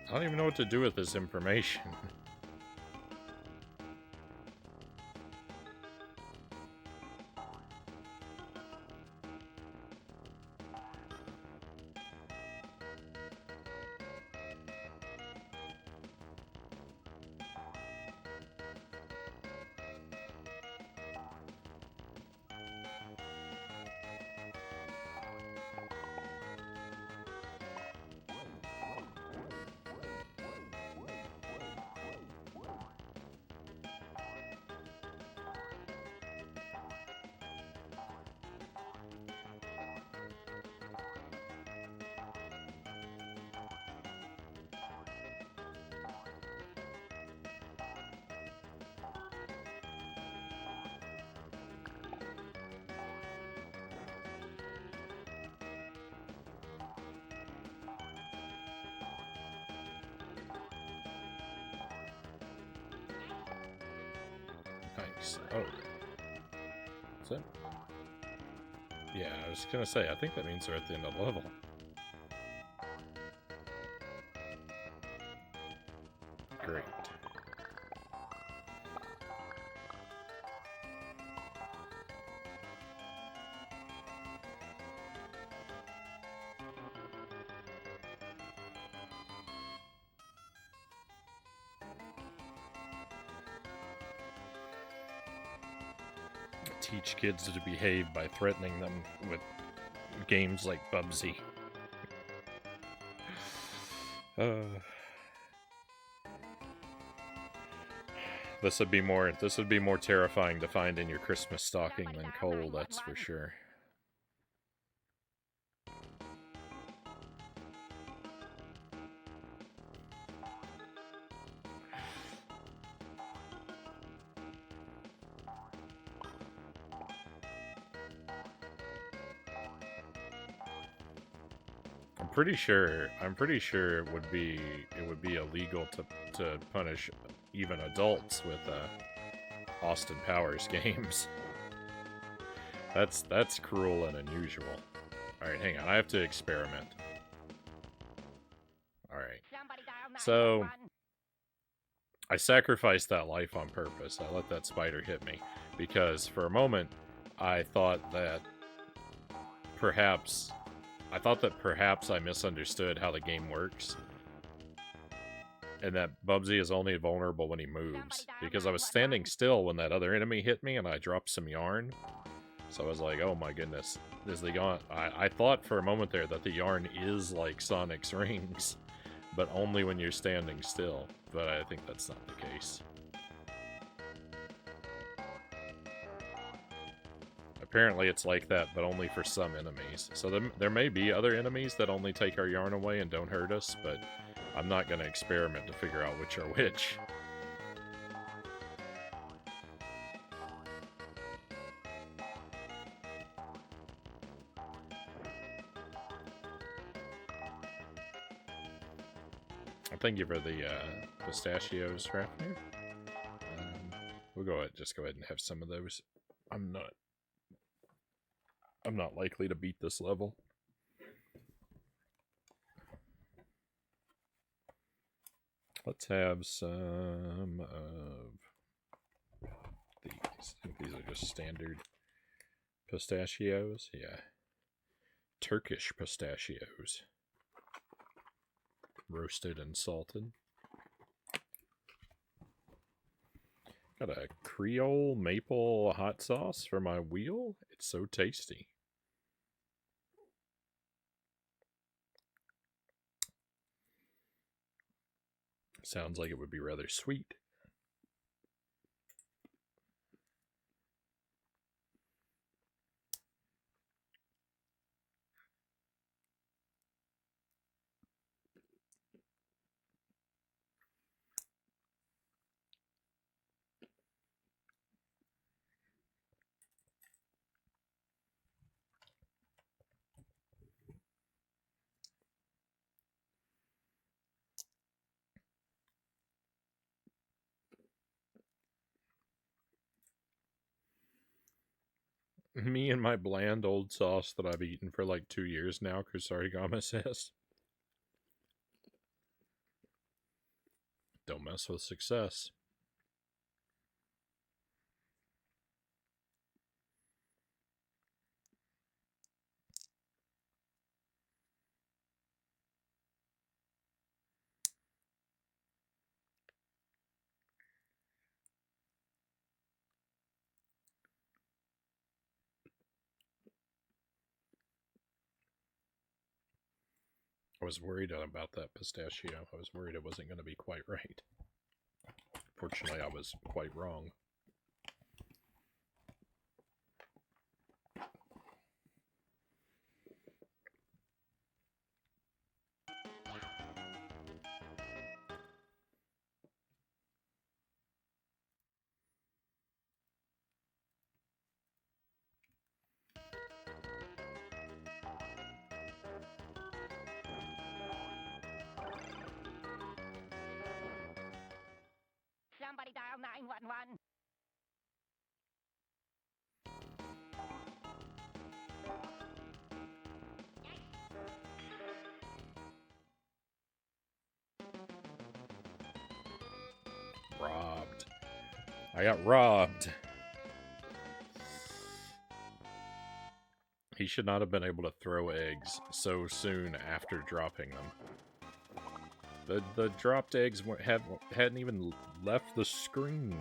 I don't even know what to do with this information. Nice. Oh. Is that? Yeah, I was gonna say, I think that means we're at the end of the level. Great. Teach kids to behave by threatening them with games like Bubsy. This would be more terrifying to find in your Christmas stocking than coal, that's for sure. I'm pretty sure it would be illegal to punish even adults with Austin Powers games. That's cruel and unusual. All right, hang on. I have to experiment. All right. So I sacrificed that life on purpose. I let that spider hit me because for a moment I thought that perhaps I misunderstood how the game works. And that Bubsy is only vulnerable when he moves. Because I was standing still when that other enemy hit me and I dropped some yarn. So I was like, oh my goodness. I thought for a moment there that the yarn is like Sonic's rings. but only when you're standing still. But I think that's not the case. Apparently it's like that, but only for some enemies. So there may be other enemies that only take our yarn away and don't hurt us, but I'm not going to experiment to figure out which are which. Thank you for the pistachios, Frownie. We'll just go ahead and have some of those. I'm not likely to beat this level. Let's have some of these. I think these are just standard pistachios. Yeah. Turkish pistachios. Roasted and salted. Got a Creole maple hot sauce for my wheel. It's so tasty. Sounds like it would be rather sweet. Me and my bland old sauce that I've eaten for like 2 years now, Kusarigama says. Don't mess with success. I was worried about that pistachio. I was worried it wasn't going to be quite right. Fortunately, I was quite wrong. Somebody dial 911. Robbed. I got robbed. He should not have been able to throw eggs so soon after dropping them. The dropped eggs hadn't even left the screen.